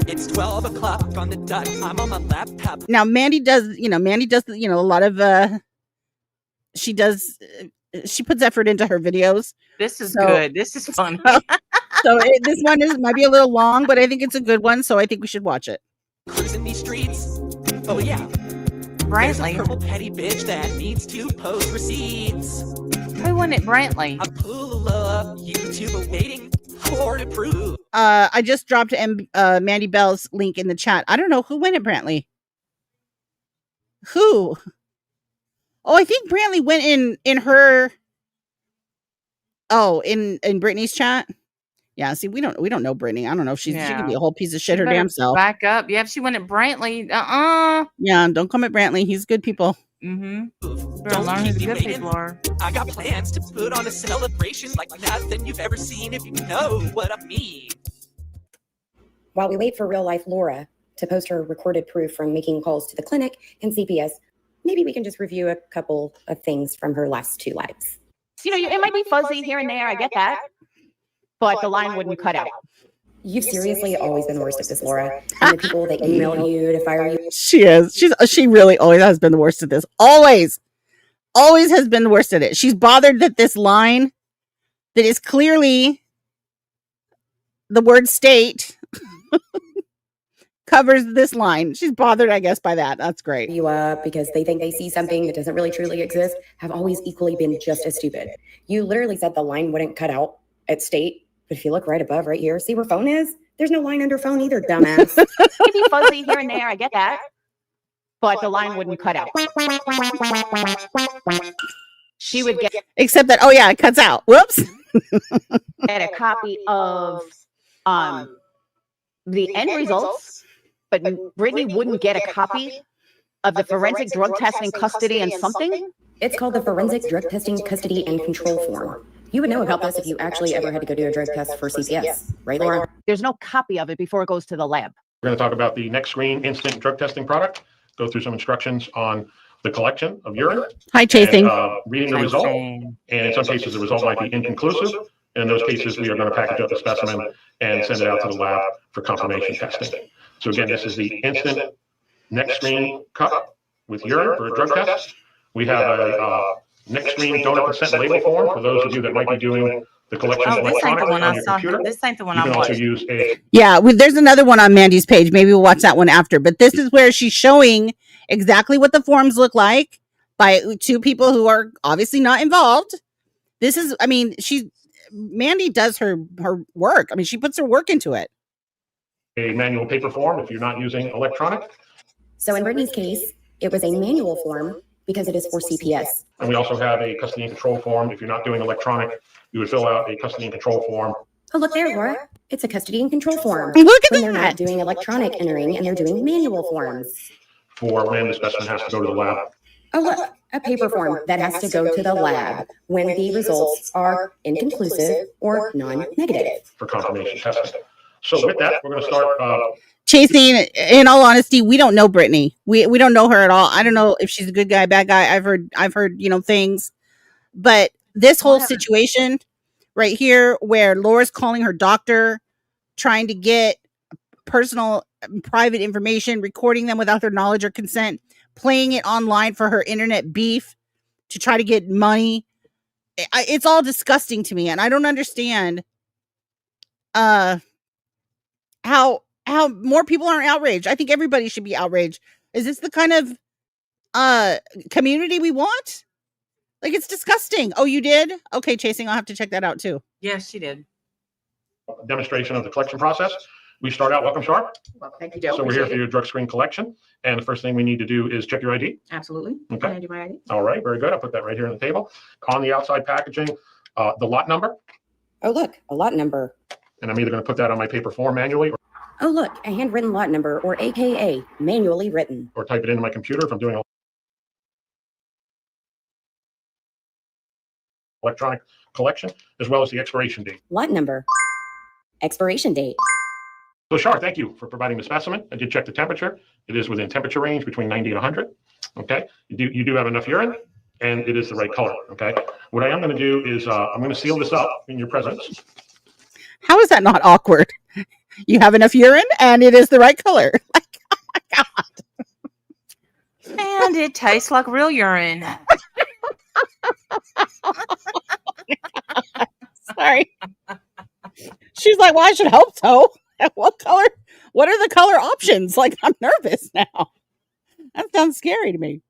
It's 12 o'clock on the dot. I'm on my laptop.
Now Mandy does, a lot of she puts effort into her videos.
This is good. This is fun.
This one might be a little long, but I think it's a good one, so I think we should watch it.
Cruising these streets. Oh yeah.
Brantley.
There's a purple petty bitch that needs to post receipts.
Who won it, Brantley?
I pull up YouTube waiting for to prove.
I just dropped Mandy Bell's link in the chat. I don't know who went it, Brantley. Who? Oh, I think Brantley went in her. Oh, in Brittany's chat. Yeah, see, we don't know Brittany. I don't know if she could be a whole piece of shit her damn self.
Back up. Yeah, if she went at Brantley.
Yeah, don't come at Brantley. He's good people.
Don't learn who the good people are.
I got plans to put on a celebration like nothing you've ever seen, if you know what I mean.
While we wait for real life Laura to post her recorded proof from making calls to the clinic and CPS, maybe we can just review a couple of things from her last 2 lives.
It might be fuzzy here and there. I get that. But the line wouldn't cut out.
You've seriously always been the worst at this, Laura. And the people that email you to fire you.
She is. She really always has been the worst at this. Always has been the worst at it. She's bothered that this line that is clearly the word state covers this line. She's bothered, I guess, by that. That's great.
You up because they think they see something that doesn't really truly exist, have always equally been just as stupid. You literally said the line wouldn't cut out at state. But if you look right above, right here, see where phone is? There's no line under phone either, dumbass.
Maybe fuzzy here and there. I get that. But the line wouldn't cut out. She would get.
Except that, it cuts out. Whoops.
Get a copy of the end results, but Brittany wouldn't get a copy of the forensic drug testing custody and something.
It's called the forensic drug testing custody and control form. You would know about this if you actually ever had to go do a drug test for CPS, right, Laura?
There's no copy of it before it goes to the lab.
We're going to talk about the Next Screen instant drug testing product, go through some instructions on the collection of urine.
Hi, Chasing.
And, reading the result. And in some cases, the result might be inconclusive. And in those cases, we are going to package up the specimen and send it out to the lab for confirmation testing. So again, this is the instant Next Screen cup with urine for a drug test. We have a Next Screen donor consent label form for those of you that might be doing the collection electronically on your computer.
This ain't the one
you
I
can also
watched.
use a
there's another one on Mandy's page. Maybe we'll watch that one after. But this is where she's showing exactly what the forms look like by 2 people who are obviously not involved. This is, Mandy does her work. She puts her work into it.
A manual paper form if you're not using electronic.
So in Brittany's case, it was a manual form because it is for CPS.
And we also have a custody and control form. If you're not doing electronic, you would fill out a custody and control form
Oh, look there, Laura. It's a custody and control form.
Look at
When they're
that.
not doing electronic entering and they're doing manual forms.
For when the specimen has to go to the lab.
Oh, look, a paper form that has to go to the lab when the results are inconclusive or non-negative.
For confirmation testing. So with that, we're going to start.
Chasing, in all honesty, we don't know Britney. We don't know her at all. I don't know if she's a good guy, bad guy. I've heard things, but this whole situation right here, where Laura's calling her doctor, trying to get personal, private information, recording them without their knowledge or consent, playing it online for her internet beef to try to get money. It's all disgusting to me, and I don't understand how more people aren't outraged. I think everybody should be outraged. Is this the kind of community we want? Like, it's disgusting. Oh, you did? Okay, Chasing, I'll have to check that out too.
Yes, she did.
Demonstration of the collection process. We start out, welcome, Sharp.
Well, thank you, Joe.
So we're here
Appreciate
for your drug screen collection. And the first thing we need to do is check your ID.
it. Absolutely.
Okay.
Can I do my ID?
All right, very good. I'll put that right here on the table. On the outside packaging, the lot number.
Oh, look, a lot number.
And I'm either going to put that on my paper form manually
Oh, look, a handwritten lot number, or AKA manually written.
or type it into my computer if I'm doing electronic collection, as well as the expiration date.
Lot number. Expiration date.
So Shar, thank you for providing the specimen. I did check the temperature. It is within temperature range between 90 and 100. Okay. You do have enough urine, and it is the right color. Okay. What I am going to do is I'm going to seal this up in your presence.
How is that not awkward? You have enough urine, and it is the right color. Like, oh my God.
And it tastes like real urine.
Sorry. She's like, well, I should hope so. What color? What are the color options? Like, I'm nervous now. That sounds scary to me.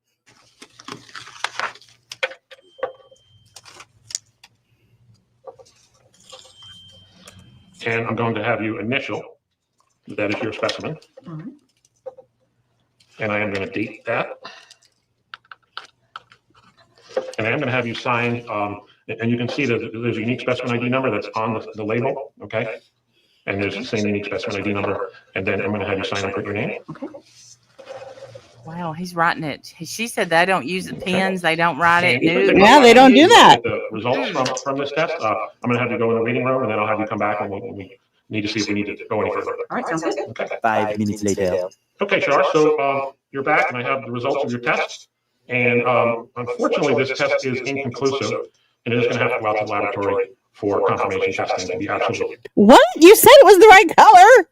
And I'm going to have you initial. That is your specimen.
All right.
And I am going to date that. And I am going to have you sign, and you can see that there's a unique specimen ID number that's on the label, okay? And there's the same unique specimen ID number. And then I'm going to have you sign and put your name.
Okay.
Wow, he's writing it. She said they don't use the pens. They don't write it.
And
No.
Yeah, they don't do that.
The results from this test, I'm going to have you go in the waiting room, and then I'll have you come back, and we need to see if we need to go any further.
All right. Sounds good.
Okay.
5 minutes later.
Okay, Shar. So you're back, and I have the results of your test. And unfortunately, this test is inconclusive, and it is going to have to go out to the laboratory for confirmation testing to be absolutely
What? You said it was the right color.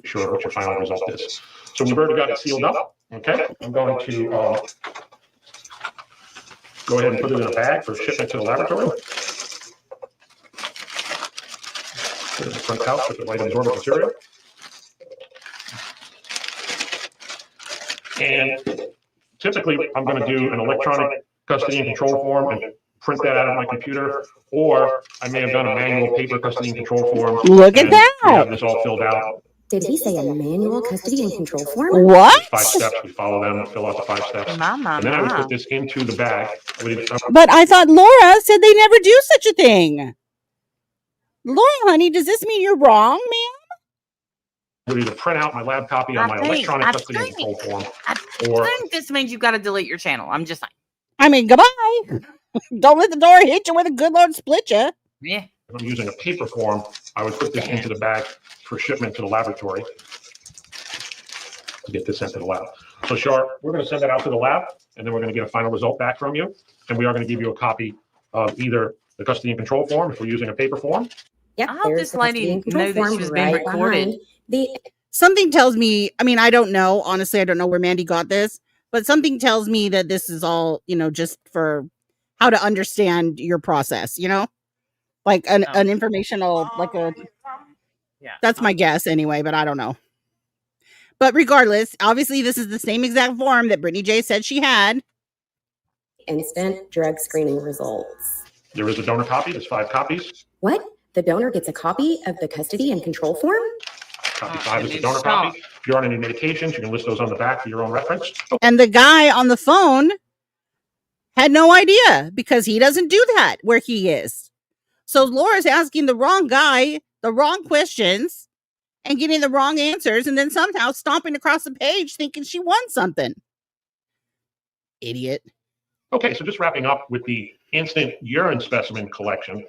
sure what your final result is. So we've already got it sealed up. Okay, I'm going to go ahead and put it in a bag for shipment to the laboratory. Put it in the front pouch with the light absorbent material. And typically, I'm going to do an electronic custody and control form and print that out of my computer, or I may have done a manual paper custody and control form.
Look at
and
that.
We have this all filled out.
Did he say a manual custody and control form?
What?
5 steps. We follow them, fill out the 5 steps. And then I would put this into the bag.
But I thought Laura said they never do such a thing. Laura, honey, does this mean you're wrong, ma'am?
I would either print out my lab copy on my electronic custody and control form, or
I think this means you've got to delete your channel. I'm just saying.
I mean, goodbye. Don't let the door hit you where the good Lord split you.
Yeah.
if I'm using a paper form, I would put this into the bag for shipment to the laboratory to get this sent to the lab. So Shar, we're going to send that out to the lab, and then we're going to get a final result back from you. And we are going to give you a copy of either the custody and control form, if we're using a paper form.
Yep,
I hope this lady knew that she was being recorded.
Something tells me, I mean, I don't know. Honestly, I don't know where Mandy got this, but something tells me that this is all, you know, just for how to understand your process, you know? Like an informational, like a,
yeah.
That's my guess anyway, but I don't know. But regardless, obviously this is the same exact form that Britney Jay said she had.
Instant drug screening results.
There is a donor copy. There's 5 copies.
What? The donor gets a copy of the custody and control form?
Copy 5 is the donor copy. If you're on any medications, you can list those on the back for your own reference.
And the guy on the phone had no idea because he doesn't do that where he is. So Laura's asking the wrong guy the wrong questions and getting the wrong answers, and then somehow stomping across the page thinking she won something. Idiot.
Okay, so just wrapping up with the instant urine specimen collection,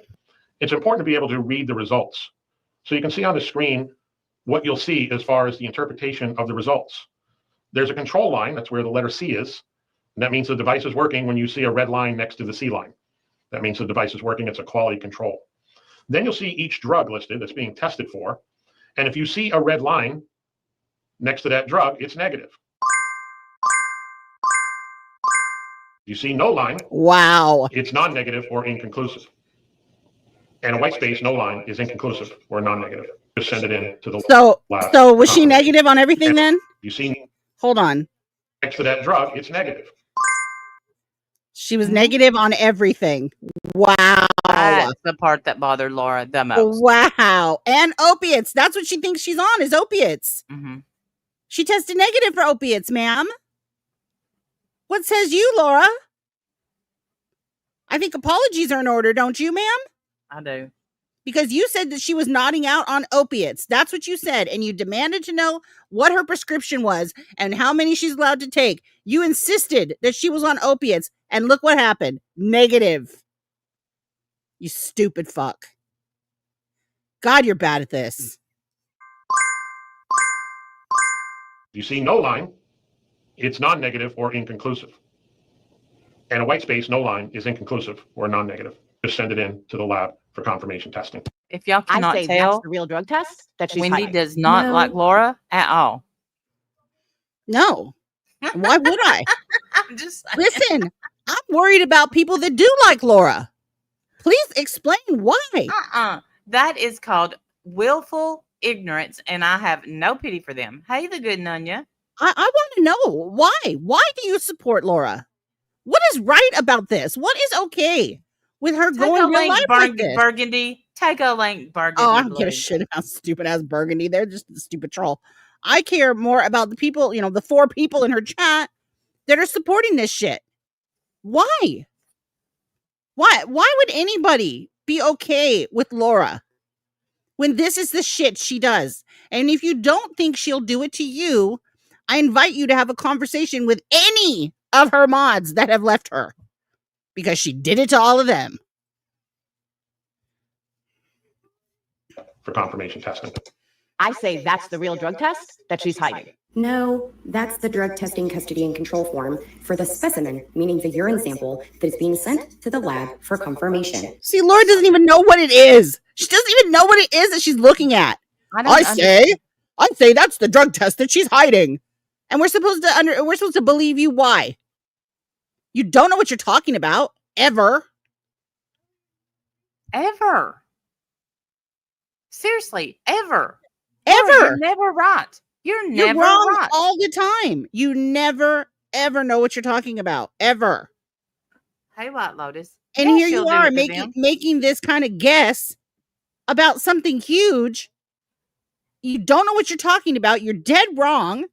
it's important to be able to read the results. So you can see on the screen what you'll see as far as the interpretation of the results. There's a control line, that's where the letter C is, and that means the device is working when you see a red line next to the C line. That means the device is working, it's a quality control. Then you'll see each drug listed that's being tested for, and if you see a red line next to that drug, it's negative. If you see no line,
wow,
it's non-negative or inconclusive. And a white space, no line, is inconclusive or non-negative. Just send it in to the lab.
So was she negative on everything then?
You see
Hold on.
next to that drug, it's negative.
She was negative on everything. Wow.
That's the part that bothered Laura the most.
Wow. And opiates. That's what she thinks she's on, is opiates.
Mm-hmm.
She tested negative for opiates, ma'am. What says you, Laura? I think apologies are in order, don't you, ma'am?
I do.
Because you said that she was nodding out on opiates. That's what you said. And you demanded to know what her prescription was and how many she's allowed to take. You insisted that she was on opiates. And look what happened. Negative. You stupid fuck. God, you're bad at this.
If you see no line, it's non-negative or inconclusive. And a white space, no line, is inconclusive or non-negative. Just send it in to the lab for confirmation testing.
If y'all cannot
I say
tell,
that's the real drug test that she's
Wendy
hiding.
does not
No.
like Laura at all.
No. Why would I?
I'm just
Listen, I'm worried about people that do like Laura. Please explain why.
That is called willful ignorance, and I have no pity for them. Hey, the good Nunya.
I want to know why. Why do you support Laura? What is right about this? What is okay with her
Take
going
a
real
link
life like this?
burgundy. Take a link burgundy.
Oh, I don't give a
blue.
shit about stupid ass Burgundy. They're just a stupid troll. I care more about the people, the 4 people in her chat that are supporting this shit. Why? Why would anybody be okay with Laura when this is the shit she does? And if you don't think she'll do it to you, I invite you to have a conversation with any of her mods that have left her, because she did it to all of them.
For confirmation testing.
I say that's the real drug test that she's hiding.
No, that's the drug testing custody and control form for the specimen, meaning the urine sample that is being sent to the lab for confirmation.
See, Laura doesn't even know what it is. She doesn't even know what it is that she's looking at. I'd say that's the drug test that she's hiding. And we're supposed to believe you. Why? You don't know what you're talking about. Ever.
Seriously, ever.
Ever.
You're never right. You're never
wrong
right.
all the time. You never, ever know what you're talking about. Ever.
Hey, White Lotus.
And
Yeah,
here
she'll
you
do
are
it to them.
making this kind of guess about something huge. You don't know what you're talking about. You're dead wrong.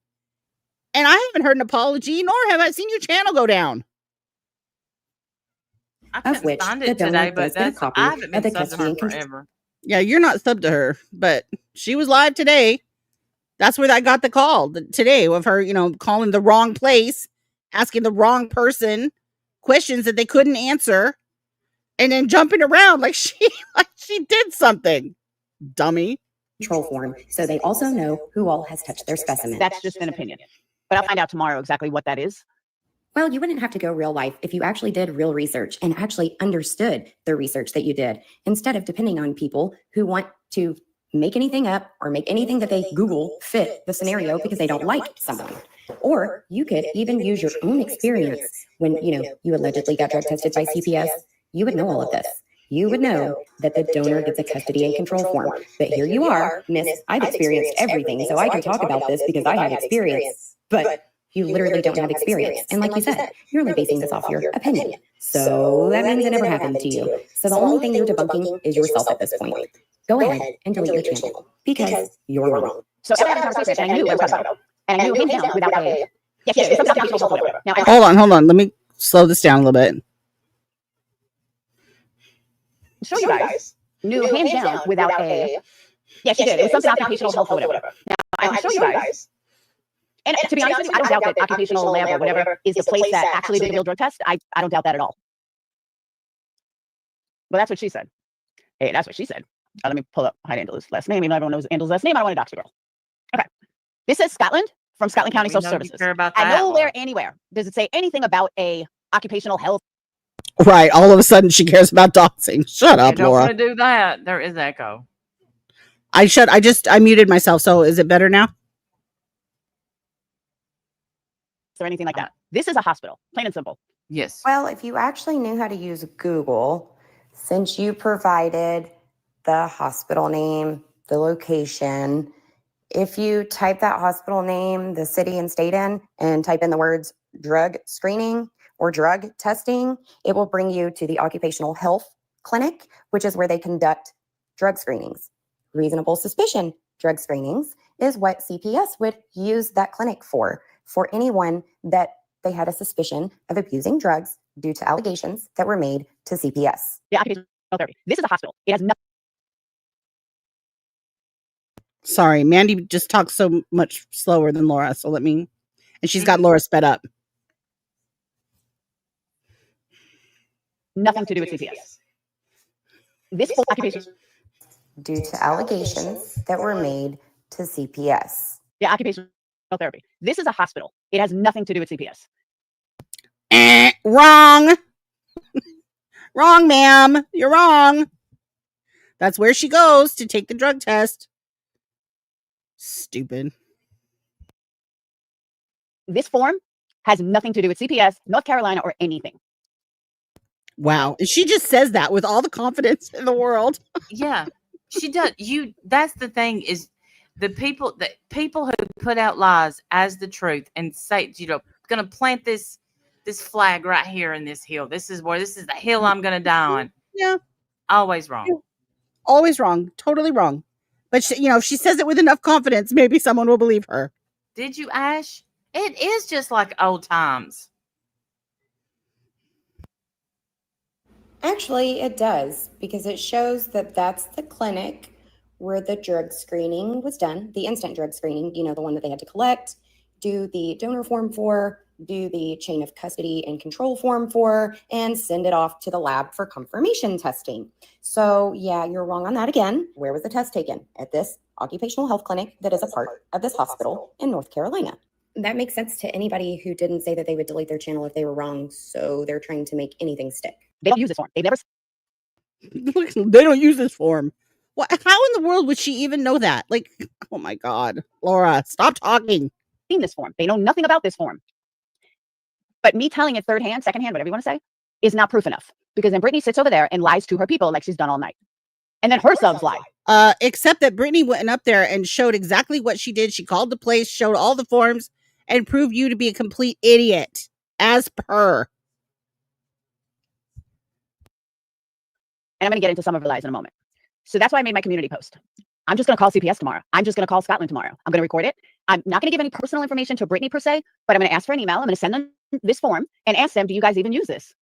And I haven't heard an apology, nor have I seen your channel go down.
I
Of
couldn't
which
find
the
it today,
donor
but
does get a
that's,
copy
I haven't
of
been
the
subbed to her
custody and
forever.
Yeah, you're not sub to her, but she was live today. That's where I got the call today of her, calling the wrong place, asking the wrong person questions that they couldn't answer, and then jumping around like she did something. Dummy.
Control form, so they also know who all has touched their specimen.
That's just an opinion. But I'll find out tomorrow exactly what that is.
Well, you wouldn't have to go real life if you actually did real research and actually understood the research that you did, instead of depending on people who want to make anything up or make anything that they Google fit the scenario because they don't like someone. Or you could even use your own experience when, you allegedly got drug tested by CPS. You would know all of this. You would know that the donor gets a custody and control form. But here you are, Miss, I've experienced everything, so I can talk about this because I have experience. But you literally don't have experience. And like you said, you're only basing this off your opinion. So that means it never happened to you. So the only thing you're debunking is yourself at this point. Go ahead and delete your channel because you're wrong.
So I had a conversation and I knew what I was talking about. And I knew hands down without a... Yes, it's something else, whatever. Now,
Hold on. Let me slow this down a little bit.
show you guys
knew hands down without a. Yeah, she did. It was something occupational health or whatever. Now, I can show you guys. And to be honest with you, I don't doubt that occupational lab or whatever is the place that actually did the real drug test. I don't doubt that at all. But that's what she said. Hey, that's what she said. Let me pull up Angela's last name. Even though everyone knows Angela's last name, I don't want to dox the girl. Okay. This says Scotland from Scotland County Social Services. I nowhere anywhere does it say anything about a occupational health.
Right. All of a sudden she cares about doxing. Shut up,
don't
Laura.
want to do that. There is echo.
I muted myself. So is it better now?
Or anything like that. This is a hospital, plain and simple.
Yes.
Well, if you actually knew how to use Google, since you provided the hospital name, the location, if you type that hospital name, the city and state in, and type in the words drug screening or drug testing, it will bring you to the occupational health clinic, which is where they conduct drug screenings. Reasonable suspicion drug screenings is what CPS would use that clinic for anyone that they had a suspicion of abusing drugs due to allegations that were made to CPS.
Yeah, occupational therapy. This is a hospital. It has nothing.
Sorry, Mandy just talks so much slower than Laura. So and she's got Laura sped up.
Nothing to do with CPS. This whole occupation.
Due to allegations that were made to CPS.
Yeah, occupational therapy. This is a hospital. It has nothing to do with CPS.
Wrong. Wrong, ma'am. You're wrong. That's where she goes to take the drug test. Stupid.
This form has nothing to do with CPS, North Carolina, or anything.
Wow. And she just says that with all the confidence in the world.
Yeah, she does. That's the thing is the people who put out lies as the truth and say, going to plant this flag right here in this hill. This is the hill I'm going to die on.
Yeah.
Always wrong.
Always wrong. Totally wrong. But if she says it with enough confidence, maybe someone will believe her.
Did you, Ash? It is just like old times.
Actually, it does, because it shows that that's the clinic where the drug screening was done, the instant drug screening, the one that they had to collect, do the donor form for, do the chain of custody and control form for, and send it off to the lab for confirmation testing. So yeah, you're wrong on that again. Where was the test taken? At this occupational health clinic that is a part of this hospital in North Carolina. That makes sense to anybody who didn't say that they would delete their channel if they were wrong. So they're trying to make anything stick.
They don't use this form. They've never.
They don't use this form. What? How in the world would she even know that? Oh my God, Laura, stop talking.
Seen this form. They know nothing about this form. But me telling it third hand, second hand, whatever you want to say, is not proof enough. Because then Britney sits over there and lies to her people like she's done all night. And then her subs lie.
Except that Britney went up there and showed exactly what she did. She called the place, showed all the forms, and proved you to be a complete idiot, as per.
And I'm going to get into some of her lies in a moment. So that's why I made my community post. I'm just going to call CPS tomorrow. I'm just going to call Scotland tomorrow. I'm going to record it. I'm not going to give any personal information to Britney per se, but I'm going to ask for an email. I'm going to send them this form and ask them, do you guys even use this?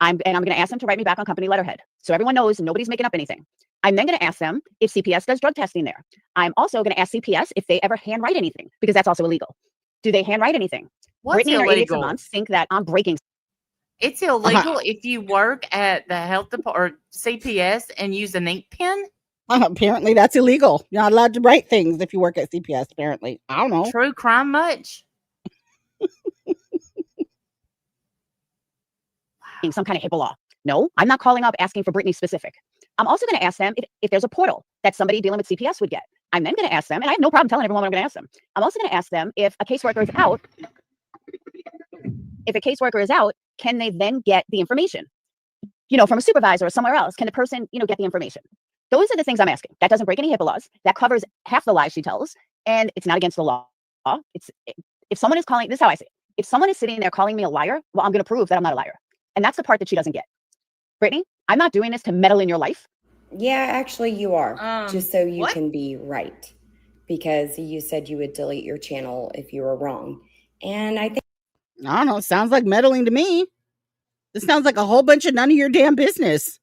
I'm going to ask them to write me back on company letterhead. So everyone knows nobody's making up anything. I'm then going to ask them if CPS does drug testing there. I'm also going to ask CPS if they ever handwrite anything, because that's also illegal. Do they handwrite anything?
What's
Britney and her idiots a
illegal?
month think that I'm breaking.
It's illegal if you work at the health department or CPS and use an ink pen.
Apparently that's illegal. You're not allowed to write things if you work at CPS, apparently. I don't know.
True crime much?
Some kind of HIPAA law. No, I'm not calling up asking for Britney specific. I'm also going to ask them if there's a portal that somebody dealing with CPS would get. I'm then going to ask them, and I have no problem telling everyone what I'm going to ask them. I'm also going to ask them if a caseworker is out. If a caseworker is out, can they then get the information? From a supervisor or somewhere else, can the person, get the information? Those are the things I'm asking. That doesn't break any HIPAA laws. That covers half the lies she tells, and it's not against the law. If someone is calling, this is how I say it. If someone is sitting there calling me a liar, well, I'm going to prove that I'm not a liar. And that's the part that she doesn't get. Britney, I'm not doing this to meddle in your life.
Yeah, actually you are. Just so you
what?
can be right. Because you said you would delete your channel if you were wrong. And I think,
I don't know. It sounds like meddling to me. This sounds like a whole bunch of none of your damn business.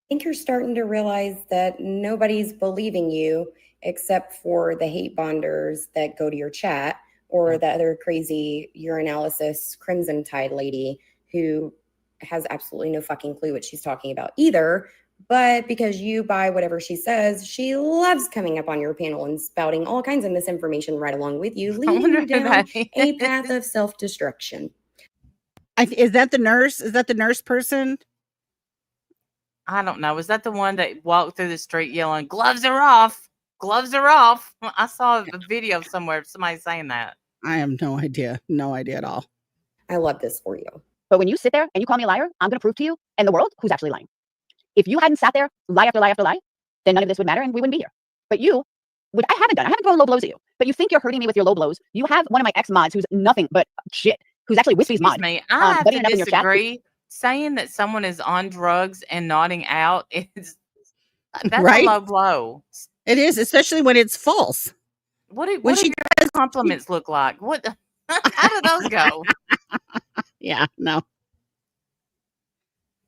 think you're starting to realize that nobody's believing you except for the hate bonders that go to your chat or the other crazy urinalysis Crimson Tide lady who has absolutely no fucking clue what she's talking about either. But because you buy whatever she says, she loves coming up on your panel and spouting all kinds of misinformation right along with you, leading
wonder
you
who
down
that
a
is.
path of self-destruction.
Is that the nurse? Is that the nurse person?
I don't know. Was that the one that walked through the street yelling, "Gloves are off! Gloves are off"? I saw a video somewhere of somebody saying that.
I have no idea. No idea at all.
I love this for you.
But when you sit there and you call me a liar, I'm going to prove to you and the world who's actually lying. If you hadn't sat there, lie after lie after lie, then none of this would matter and we wouldn't be here. But you, which I haven't done, I haven't thrown low blows at you, but you think you're hurting me with your low blows. You have one of my ex-mods who's nothing but shit, who's actually Wispy's mod.
Me, I have
butting
to
it up in your chat.
disagree. Saying that someone is on drugs and nodding out is that's
Right?
a low blow.
It is, especially when it's false.
What do
When
your compliments look like? What? How do those go?
Yeah, no.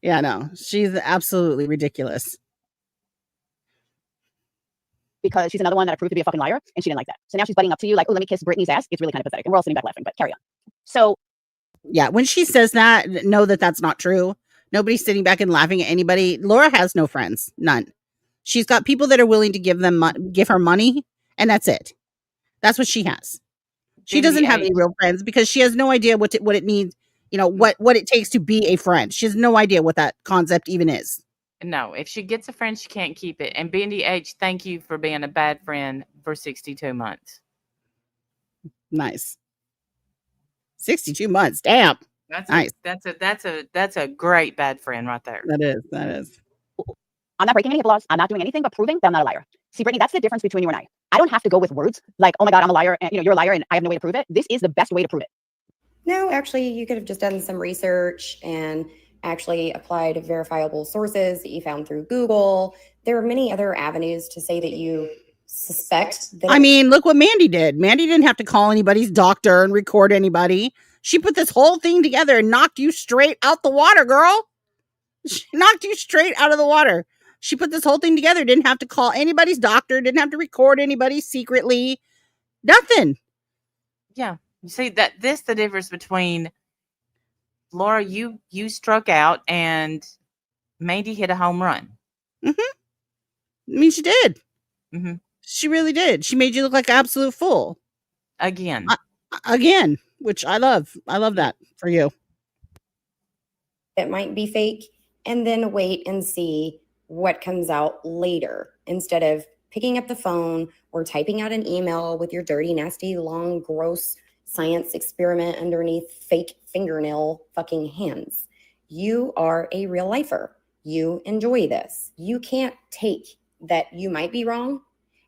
Yeah, no. She's absolutely ridiculous.
Because she's another one that I proved to be a fucking liar, and she didn't like that. So now she's butting up to you like, oh, let me kiss Britney's ass. It's really kind of pathetic. And we're all sitting back laughing, but carry on. So
yeah, when she says that, know that that's not true. Nobody's sitting back and laughing at anybody. Laura has no friends, none. She's got people that are willing to give her money, and that's it. That's what she has. She doesn't have any real friends because she has no idea what it needs. You know what it takes to be a friend. She has no idea what that concept even is.
No, if she gets a friend, she can't keep it. And Bendy H, thank you for being a bad friend for 62 months.
Nice. 62 months. Damn.
That's
nice.
That's a great bad friend right there.
That is.
I'm not breaking any laws. I'm not doing anything but proving that I'm not a liar. See, Brittany, that's the difference between you and I. I don't have to go with words like, oh my God, I'm a liar, and you're a liar, and I have no way to prove it. This is the best way to prove it.
No, actually, you could have just done some research and actually applied verifiable sources that you found through Google. There are many other avenues to say that you suspect that.
I mean, look what Mandy did. Mandy didn't have to call anybody's doctor and record anybody. She put this whole thing together and knocked you straight out the water, girl. She knocked you straight out of the water. She put this whole thing together. Didn't have to call anybody's doctor. Didn't have to record anybody secretly. Nothing.
Yeah. You see this the difference between Laura, you struck out and Mandy hit a home run.
Mm-hmm. I mean, she did.
Mm-hmm.
She really did. She made you look like an absolute fool.
Again.
Again, which I love. I love that for you.
It might be fake, and then wait and see what comes out later instead of picking up the phone or typing out an email with your dirty, nasty, long, gross science experiment underneath fake fingernail fucking hands. You are a real lifer. You enjoy this. You can't take that you might be wrong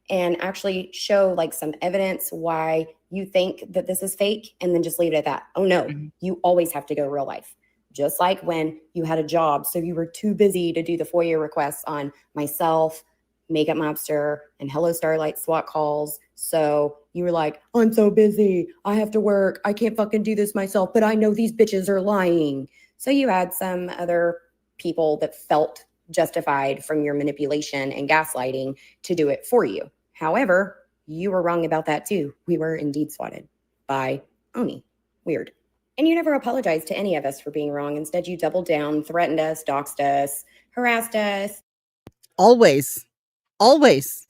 and actually show like some evidence why you think that this is fake and then just leave it at that. Oh no, you always have to go real life. Just like when you had a job, so you were too busy to do the FOIA requests on myself, Makeup Mobster, and Hello Starlight SWAT calls. So you were like, I'm so busy. I have to work. I can't fucking do this myself, but I know these bitches are lying. So you had some other people that felt justified from your manipulation and gaslighting to do it for you. However, you were wrong about that too. We were indeed swatted by Oni. Weird. And you never apologized to any of us for being wrong. Instead, you doubled down, threatened us, doxed us, harassed us.
Always. Always.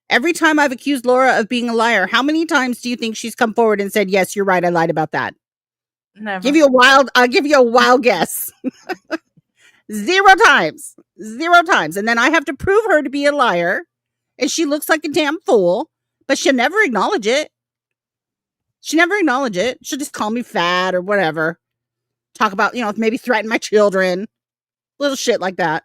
Every time I've accused Laura of being a liar, how many times do you think she's come forward and said, yes, you're right, I lied about that?
Never.
I'll give you a wild guess. 0 times. 0 times. And then I have to prove her to be a liar. And she looks like a damn fool, but she'll never acknowledge it. She never acknowledge it. She'll just call me fat or whatever. Talk about, maybe threaten my children. Little shit like that.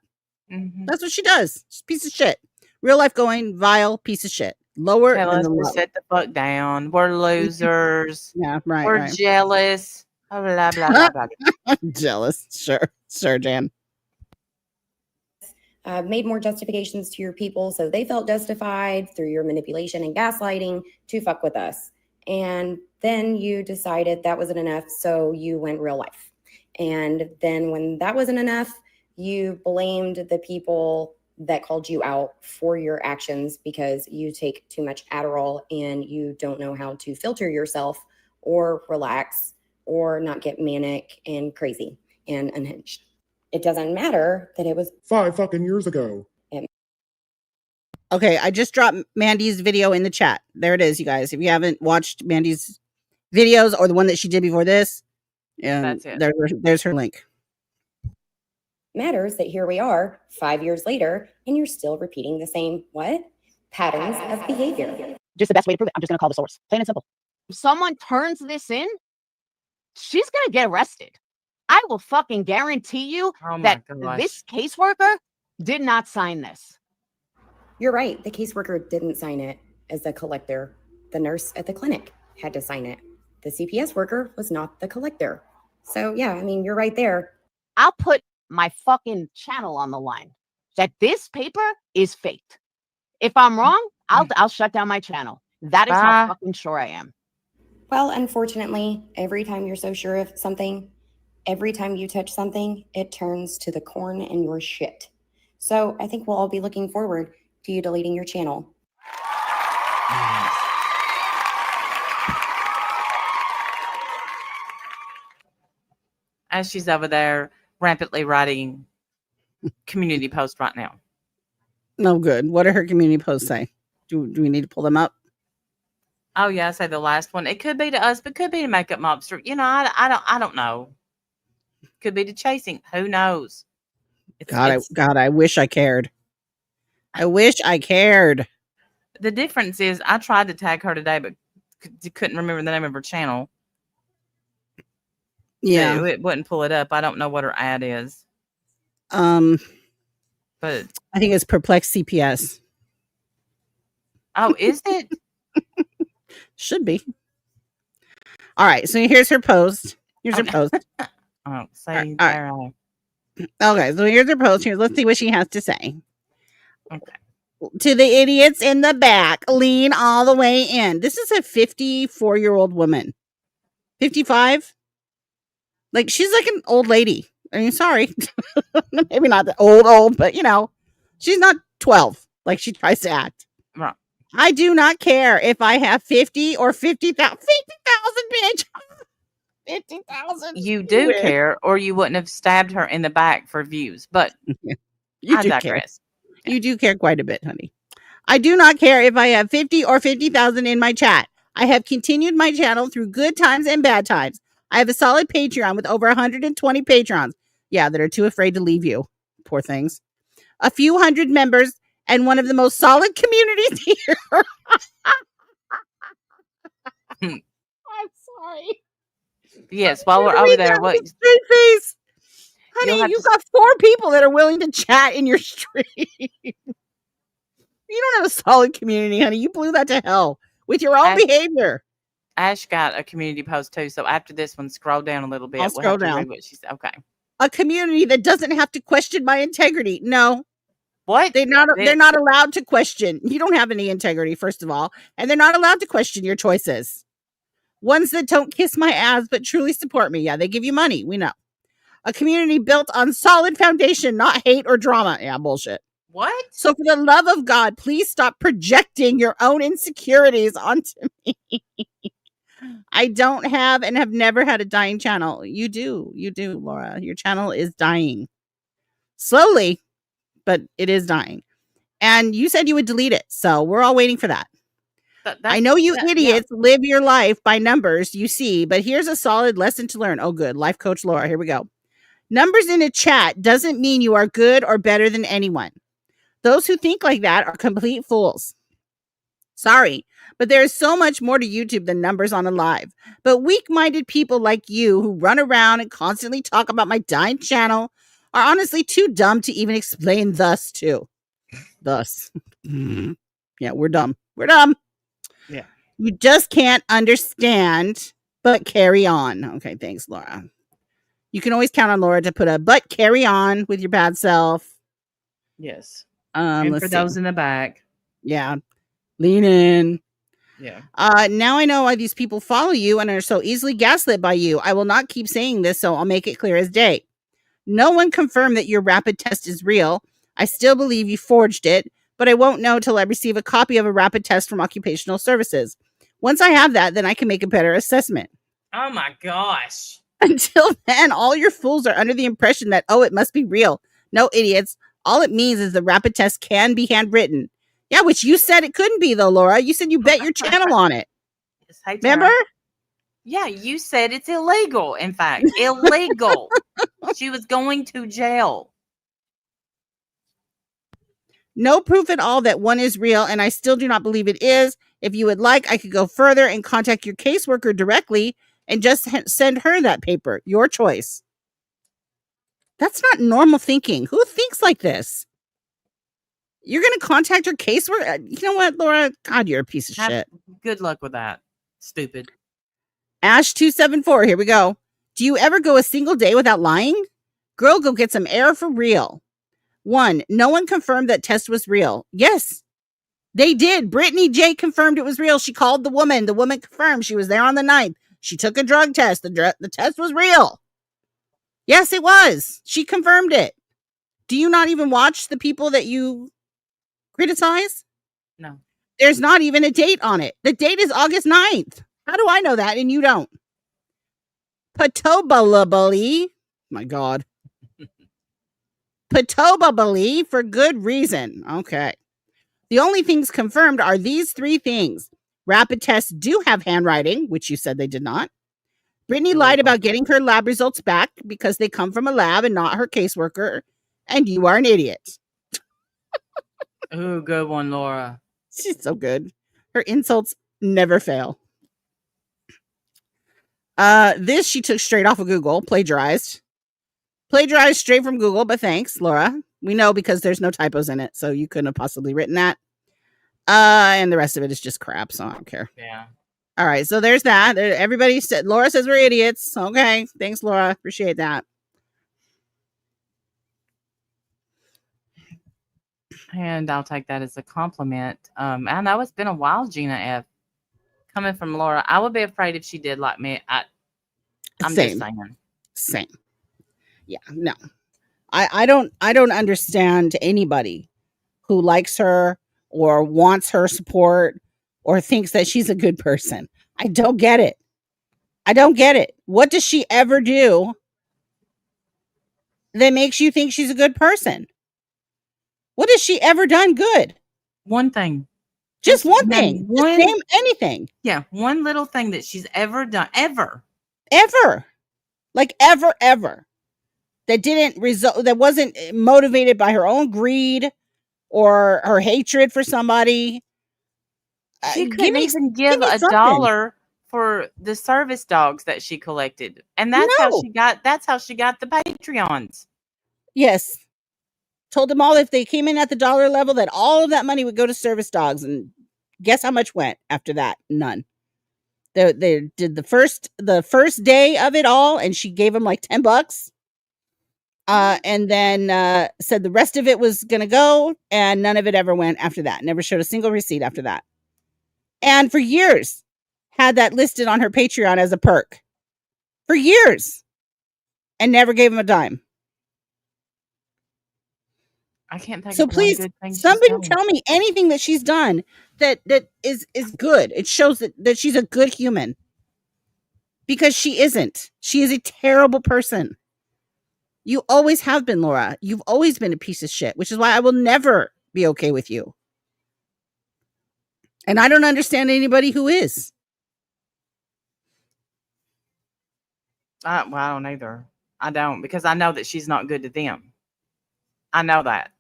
Mm-hmm.
That's what she does. She's a piece of shit. Real life going, vile piece of shit. Lower
Tell
than
us
the
to
low.
set the fuck down. We're losers.
Yeah, right.
We're
right.
jealous. Blah, blah, blah, blah, blah.
Jealous. Sure, Jan.
Made more justifications to your people so they felt justified through your manipulation and gaslighting to fuck with us. And then you decided that wasn't enough, so you went real life. And then when that wasn't enough, You blamed the people that called you out for your actions because you take too much Adderall and you don't know how to filter yourself or relax or not get manic and crazy and unhinged. It doesn't matter that it was
5 fucking years ago.
Okay, I just dropped Mandy's video in the chat. There it is, you guys. If you haven't watched Mandy's videos or the one that she did before this,
That's it.
There's her link.
Matters that here we are 5 years later and you're still repeating the same patterns of behavior.
Just the best way to prove it. I'm just going to call the source. Plain and simple. If someone turns this in, she's going to get arrested. I will fucking guarantee you that this caseworker did not sign this.
You're right. The caseworker didn't sign it as the collector. The nurse at the clinic had to sign it. The CPS worker was not the collector. So yeah, I mean, you're right there.
I'll put my fucking channel on the line that this paper is faked. If I'm wrong, I'll shut down my channel. That is how fucking sure I am.
Well, unfortunately, every time you're so sure of something, every time you touch something, it turns to the corn in your shit. So I think we'll all be looking forward to you deleting your channel.
As she's over there rampantly writing community posts right now.
No good. What did her community posts say? Do we need to pull them up?
Oh yeah, I say the last one. It could be to us, but could be to Makeup Mobster. You know, I don't know. Could be to Chasing. Who knows?
I wish I cared. I wish I cared.
The difference is I tried to tag her today, but couldn't remember the name of her channel.
Yeah.
It wouldn't pull it up. I don't know what her ad is. But
I think it's Perplex CPS.
Oh, is it?
Should be. All right. So here's her post. Here's her post.
Oh, say
there. Okay. So here's her post. Here, let's see what she has to say.
Okay.
To the idiots in the back, lean all the way in. This is a 54-year-old woman. 55? Like, she's like an old lady. I mean, sorry. Maybe not the old, but, you know, she's not 12 like she tries to act.
Right.
I do not care if I have 50 or 50,000, bitch. 50,000.
You do care, or you wouldn't have stabbed her in the back for views. But
You do care. You do care quite a bit, honey. I do not care if I have 50 or 50,000 in my chat. I have continued my channel through good times and bad times. I have a solid Patreon with over 120 patrons. Yeah, that are too afraid to leave you. Poor things. A few hundred members and one of the most solid communities here. I'm sorry.
Yes, while we're over there, what?
Straight face. Honey, you've got 4 people that are willing to chat in your stream. You don't have a solid community, honey. You blew that to hell with your own behavior.
Ash got a community post too. So after this one, scroll down a little bit.
I'll scroll down.
Read what she said. Okay.
A community that doesn't have to question my integrity. No.
What?
They're not allowed to question. You don't have any integrity, first of all. And they're not allowed to question your choices. Ones that don't kiss my ass but truly support me. Yeah, they give you money. We know. A community built on solid foundation, not hate or drama. Yeah, bullshit.
What?
So for the love of God, please stop projecting your own insecurities onto me. I don't have and have never had a dying channel. You do, Laura. Your channel is dying. Slowly, but it is dying. And you said you would delete it. So we're all waiting for that. I know you idiots live your life by numbers you see, but here's a solid lesson to learn. Oh, good. Life coach Laura. Here we go. Numbers in a chat doesn't mean you are good or better than anyone. Those who think like that are complete fools. Sorry, but there is so much more to YouTube than numbers on a live. But weak-minded people like you who run around and constantly talk about my dying channel are honestly too dumb to even explain thus too. Thus. Yeah, we're dumb. We're dumb.
Yeah.
You just can't understand, but carry on. Okay, thanks, Laura. You can always count on Laura to put a but carry on with your bad self.
Yes. And for those in the back.
Yeah. Lean in.
Yeah.
Now I know why these people follow you and are so easily gaslit by you. I will not keep saying this, so I'll make it clear as day. No one confirmed that your rapid test is real. I still believe you forged it, but I won't know till I receive a copy of a rapid test from Occupational Services. Once I have that, then I can make a better assessment.
Oh my gosh.
Until then, all your fools are under the impression that, oh, it must be real. No, idiots. All it means is the rapid test can be handwritten. Yeah, which you said it couldn't be, though, Laura. You said you bet your channel on it.
Hey,
Remember?
Tara. Yeah, you said it's illegal. In fact, illegal. She was going to jail.
No proof at all that one is real, and I still do not believe it is. If you would like, I could go further and contact your caseworker directly and just send her that paper. Your choice. That's not normal thinking. Who thinks like this? You're going to contact your caseworker? You know what, Laura? God, you're a piece of shit.
Good luck with that. Stupid.
Ash274, here we go. Do you ever go a single day without lying? Girl, go get some air for real. 1, no one confirmed that test was real. Yes, they did. Britney Jay confirmed it was real. She called the woman. The woman confirmed she was there on the 9th. She took a drug test. The test was real. Yes, it was. She confirmed it. Do you not even watch the people that you criticize?
No.
There's not even a date on it. The date is August 9th. How do I know that and you don't? Patobably. My God. Patobably for good reason. Okay. The only things confirmed are these 3 things. Rapid tests do have handwriting, which you said they did not. Britney lied about getting her lab results back because they come from a lab and not her caseworker. And you are an idiot.
Ooh, good one, Laura.
She's so good. Her insults never fail. This she took straight off of Google, plagiarized straight from Google, but thanks, Laura. We know because there's no typos in it, so you couldn't have possibly written that. And the rest of it is just crap, so I don't care.
Yeah.
All right, so there's that. Everybody said Laura says we're idiots. Okay, thanks, Laura. Appreciate that.
And I'll take that as a compliment. I know it's been a while, Gina F. Coming from Laura, I would be afraid if she did like me. I'm
Same.
just saying.
Same. Yeah, no. I don't understand anybody who likes her or wants her support or thinks that she's a good person. I don't get it. I don't get it. What does she ever do that makes you think she's a good person? What has she ever done good?
One thing.
Just one thing. Just name anything.
Yeah, one little thing that she's ever done. Ever.
Like ever. That didn't result, that wasn't motivated by her own greed or her hatred for somebody.
She couldn't even give $1 for the service dogs that she collected. And that's how she got the Patreons.
Yes. Told them all if they came in at the dollar level that all of that money would go to service dogs. And guess how much went after that? None. They did the first day of it all, and she gave them like $10. And then said the rest of it was going to go, and none of it ever went after that. Never showed a single receipt after that. And for years, had that listed on her Patreon as a perk. For years. And never gave him a dime.
I can't think
so
of
please,
one good thing
somebody tell me anything that she's done that is good. It shows that she's a good human. Because she isn't. She is a terrible person. You always have been, Laura. You've always been a piece of shit, which is why I will never be okay with you. And I don't understand anybody who is.
Well, I don't either. I don't, because I know that she's not good to them. I know that.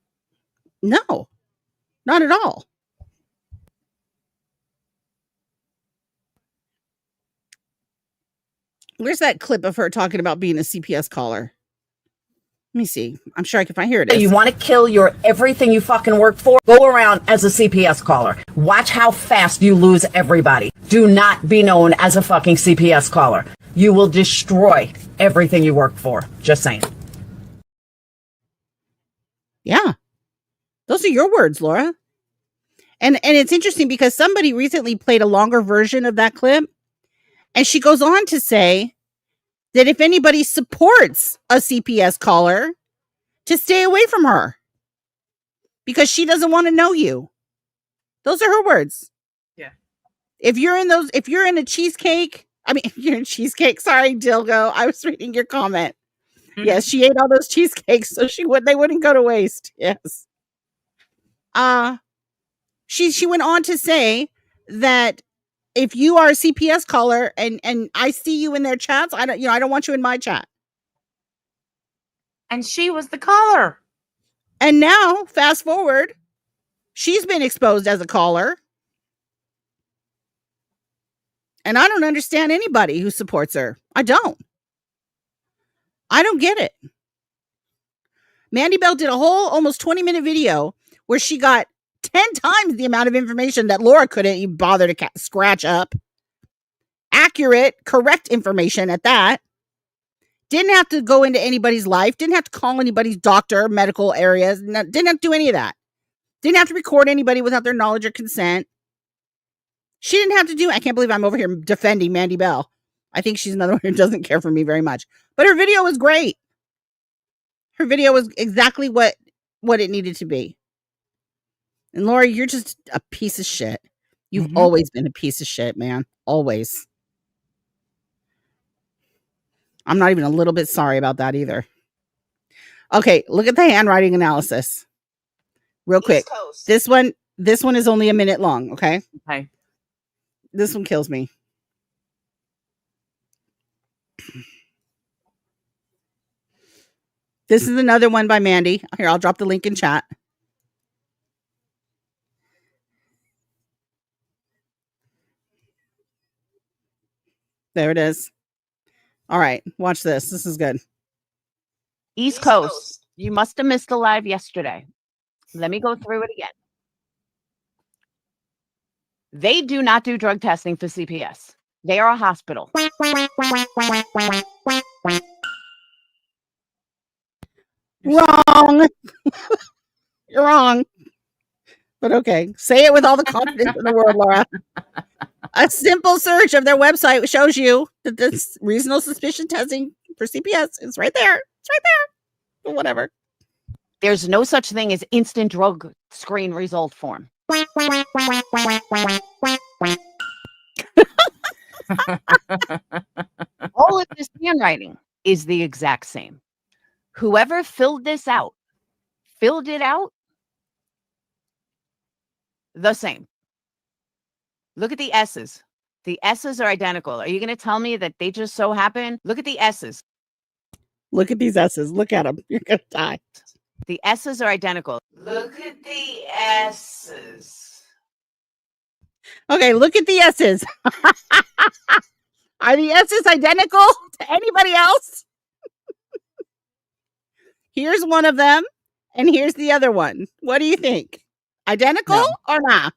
No, not at all. Where's that clip of her talking about being a CPS caller? Let me see. I'm sure I can find. Here it is.
You want to kill your everything you fucking work for? Go around as a CPS caller. Watch how fast you lose everybody. Do not be known as a fucking CPS caller. You will destroy everything you work for. Just saying.
Yeah. Those are your words, Laura. And it's interesting because somebody recently played a longer version of that clip. And she goes on to say that if anybody supports a CPS caller, to stay away from her because she doesn't want to know you. Those are her words.
Yeah.
If you're in a cheesecake, if you're in cheesecake, sorry, Dilgo, I was reading your comment. Yes, she ate all those cheesecakes, so they wouldn't go to waste. Yes. She went on to say that if you are a CPS caller and I see you in their chats, I don't want you in my chat.
And she was the caller.
And now, fast forward, she's been exposed as a caller. And I don't understand anybody who supports her. I don't get it. Mandy Bell did a whole almost 20-minute video where she got 10 times the amount of information that Laura couldn't even bother to scratch up. Accurate, correct information at that. Didn't have to go into anybody's life. Didn't have to call anybody's doctor, medical areas. Didn't have to do any of that. Didn't have to record anybody without their knowledge or consent. She didn't have to do. I can't believe I'm over here defending Mandy Bell. I think she's another one who doesn't care for me very much. But her video was great. Her video was exactly what it needed to be. And Laura, you're just a piece of shit. You've always been a piece of shit, man. Always. I'm not even a little bit sorry about that either. Okay, look at the handwriting analysis. Real quick. This one is only a minute long, okay?
Okay.
This one kills me. This is another one by Mandy. Here, I'll drop the link in chat. There it is. All right, watch this. This is good.
East Coast, you must have missed the live yesterday. Let me go through it again. They do not do drug testing for CPS. They are a hospital.
Wrong. You're wrong. But okay. Say it with all the confidence in the world, Laura. A simple search of their website shows you that this reasonable suspicion testing for CPS is right there. It's right there. But whatever.
There's no such thing as instant drug screen result form. All of this handwriting is the exact same. Whoever filled it out the same. Look at the S's. The S's are identical. Are you going to tell me that they just so happen? Look at the S's.
Look at these S's. Look at them. You're going to die.
The S's are identical. Look at the S's.
Okay, look at the S's. Are the S's identical to anybody else? Here's one of them, and here's the other one. What do you think? Identical or not?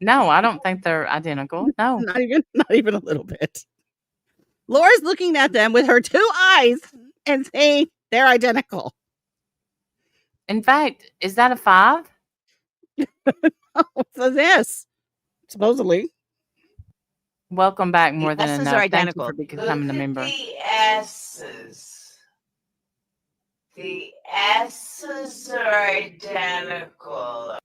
No, I don't think they're identical. No.
Not even a little bit. Laura's looking at them with her two eyes and saying they're identical.
In fact, is that a 5?
So this, supposedly.
Welcome back, more
The
than
S's
enough.
are
Thank you
identical.
for becoming a member.
The S's. The S's are identical.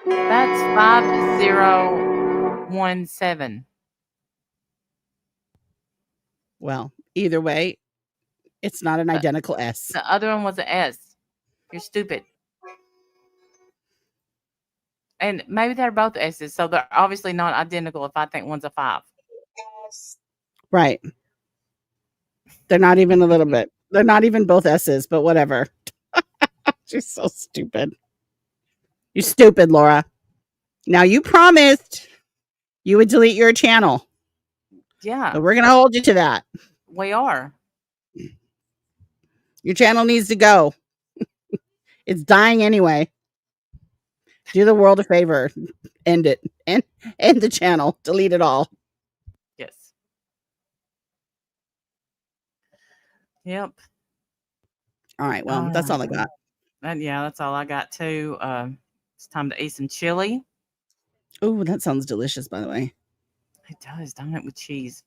That's 5017.
Well, either way, it's not an identical S.
The other one was an S. You're stupid. And maybe they're both S's, so they're obviously not identical if I think one's a 5.
Right. They're not even a little bit. They're not even both S's, but whatever. She's so stupid. You're stupid, Laura. Now, you promised you would delete your channel.
Yeah.
So we're going to hold you to that.
We are.
Your channel needs to go. It's dying anyway. Do the world a favor. End it. End the channel. Delete it all.
Yes. Yep.
All right. Well, that's all I got.
Yeah, that's all I got too. It's time to eat some chili.
Oh, that sounds delicious, by the way.
It does, don't it, with cheese?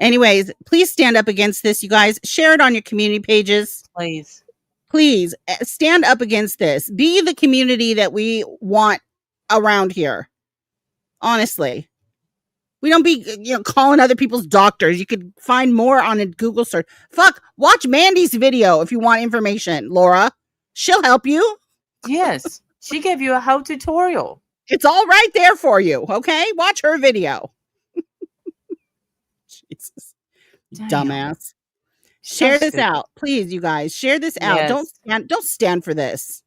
Anyways, please stand up against this, you guys. Share it on your community pages.
Please.
Please stand up against this. Be the community that we want around here. Honestly. We don't be, calling other people's doctors. You could find more on a Google search. Fuck, watch Mandy's video if you want information, Laura. She'll help you.
Yes. She gave you a whole tutorial.
It's all right there for you, okay? Watch her video. Jesus.
Damn.
Dumbass.
So
Share this
stupid.
out. Please, you guys. Share this out.
Yes.
Don't stand for this.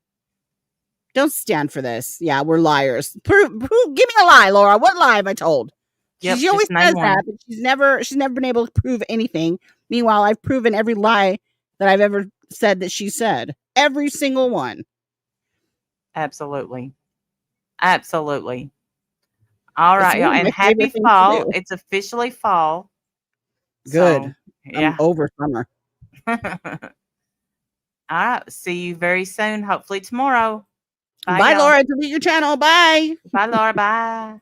Don't stand for this. Yeah, we're liars. Give me a lie, Laura. What lie have I told?
Yep,
She always
just name
says
one.
that, but she's never been able to prove anything. Meanwhile, I've proven every lie that I've ever said that she said. Every single one.
Absolutely. Absolutely. All
It's
right, y'all.
one of
And
my favorite
happy
things to
fall.
do.
It's officially fall.
Good.
So, yeah.
I'm over summer.
All right. See you very soon. Hopefully tomorrow.
Bye,
y'all.
Laura. Delete your channel. Bye.
Bye, Laura. Bye.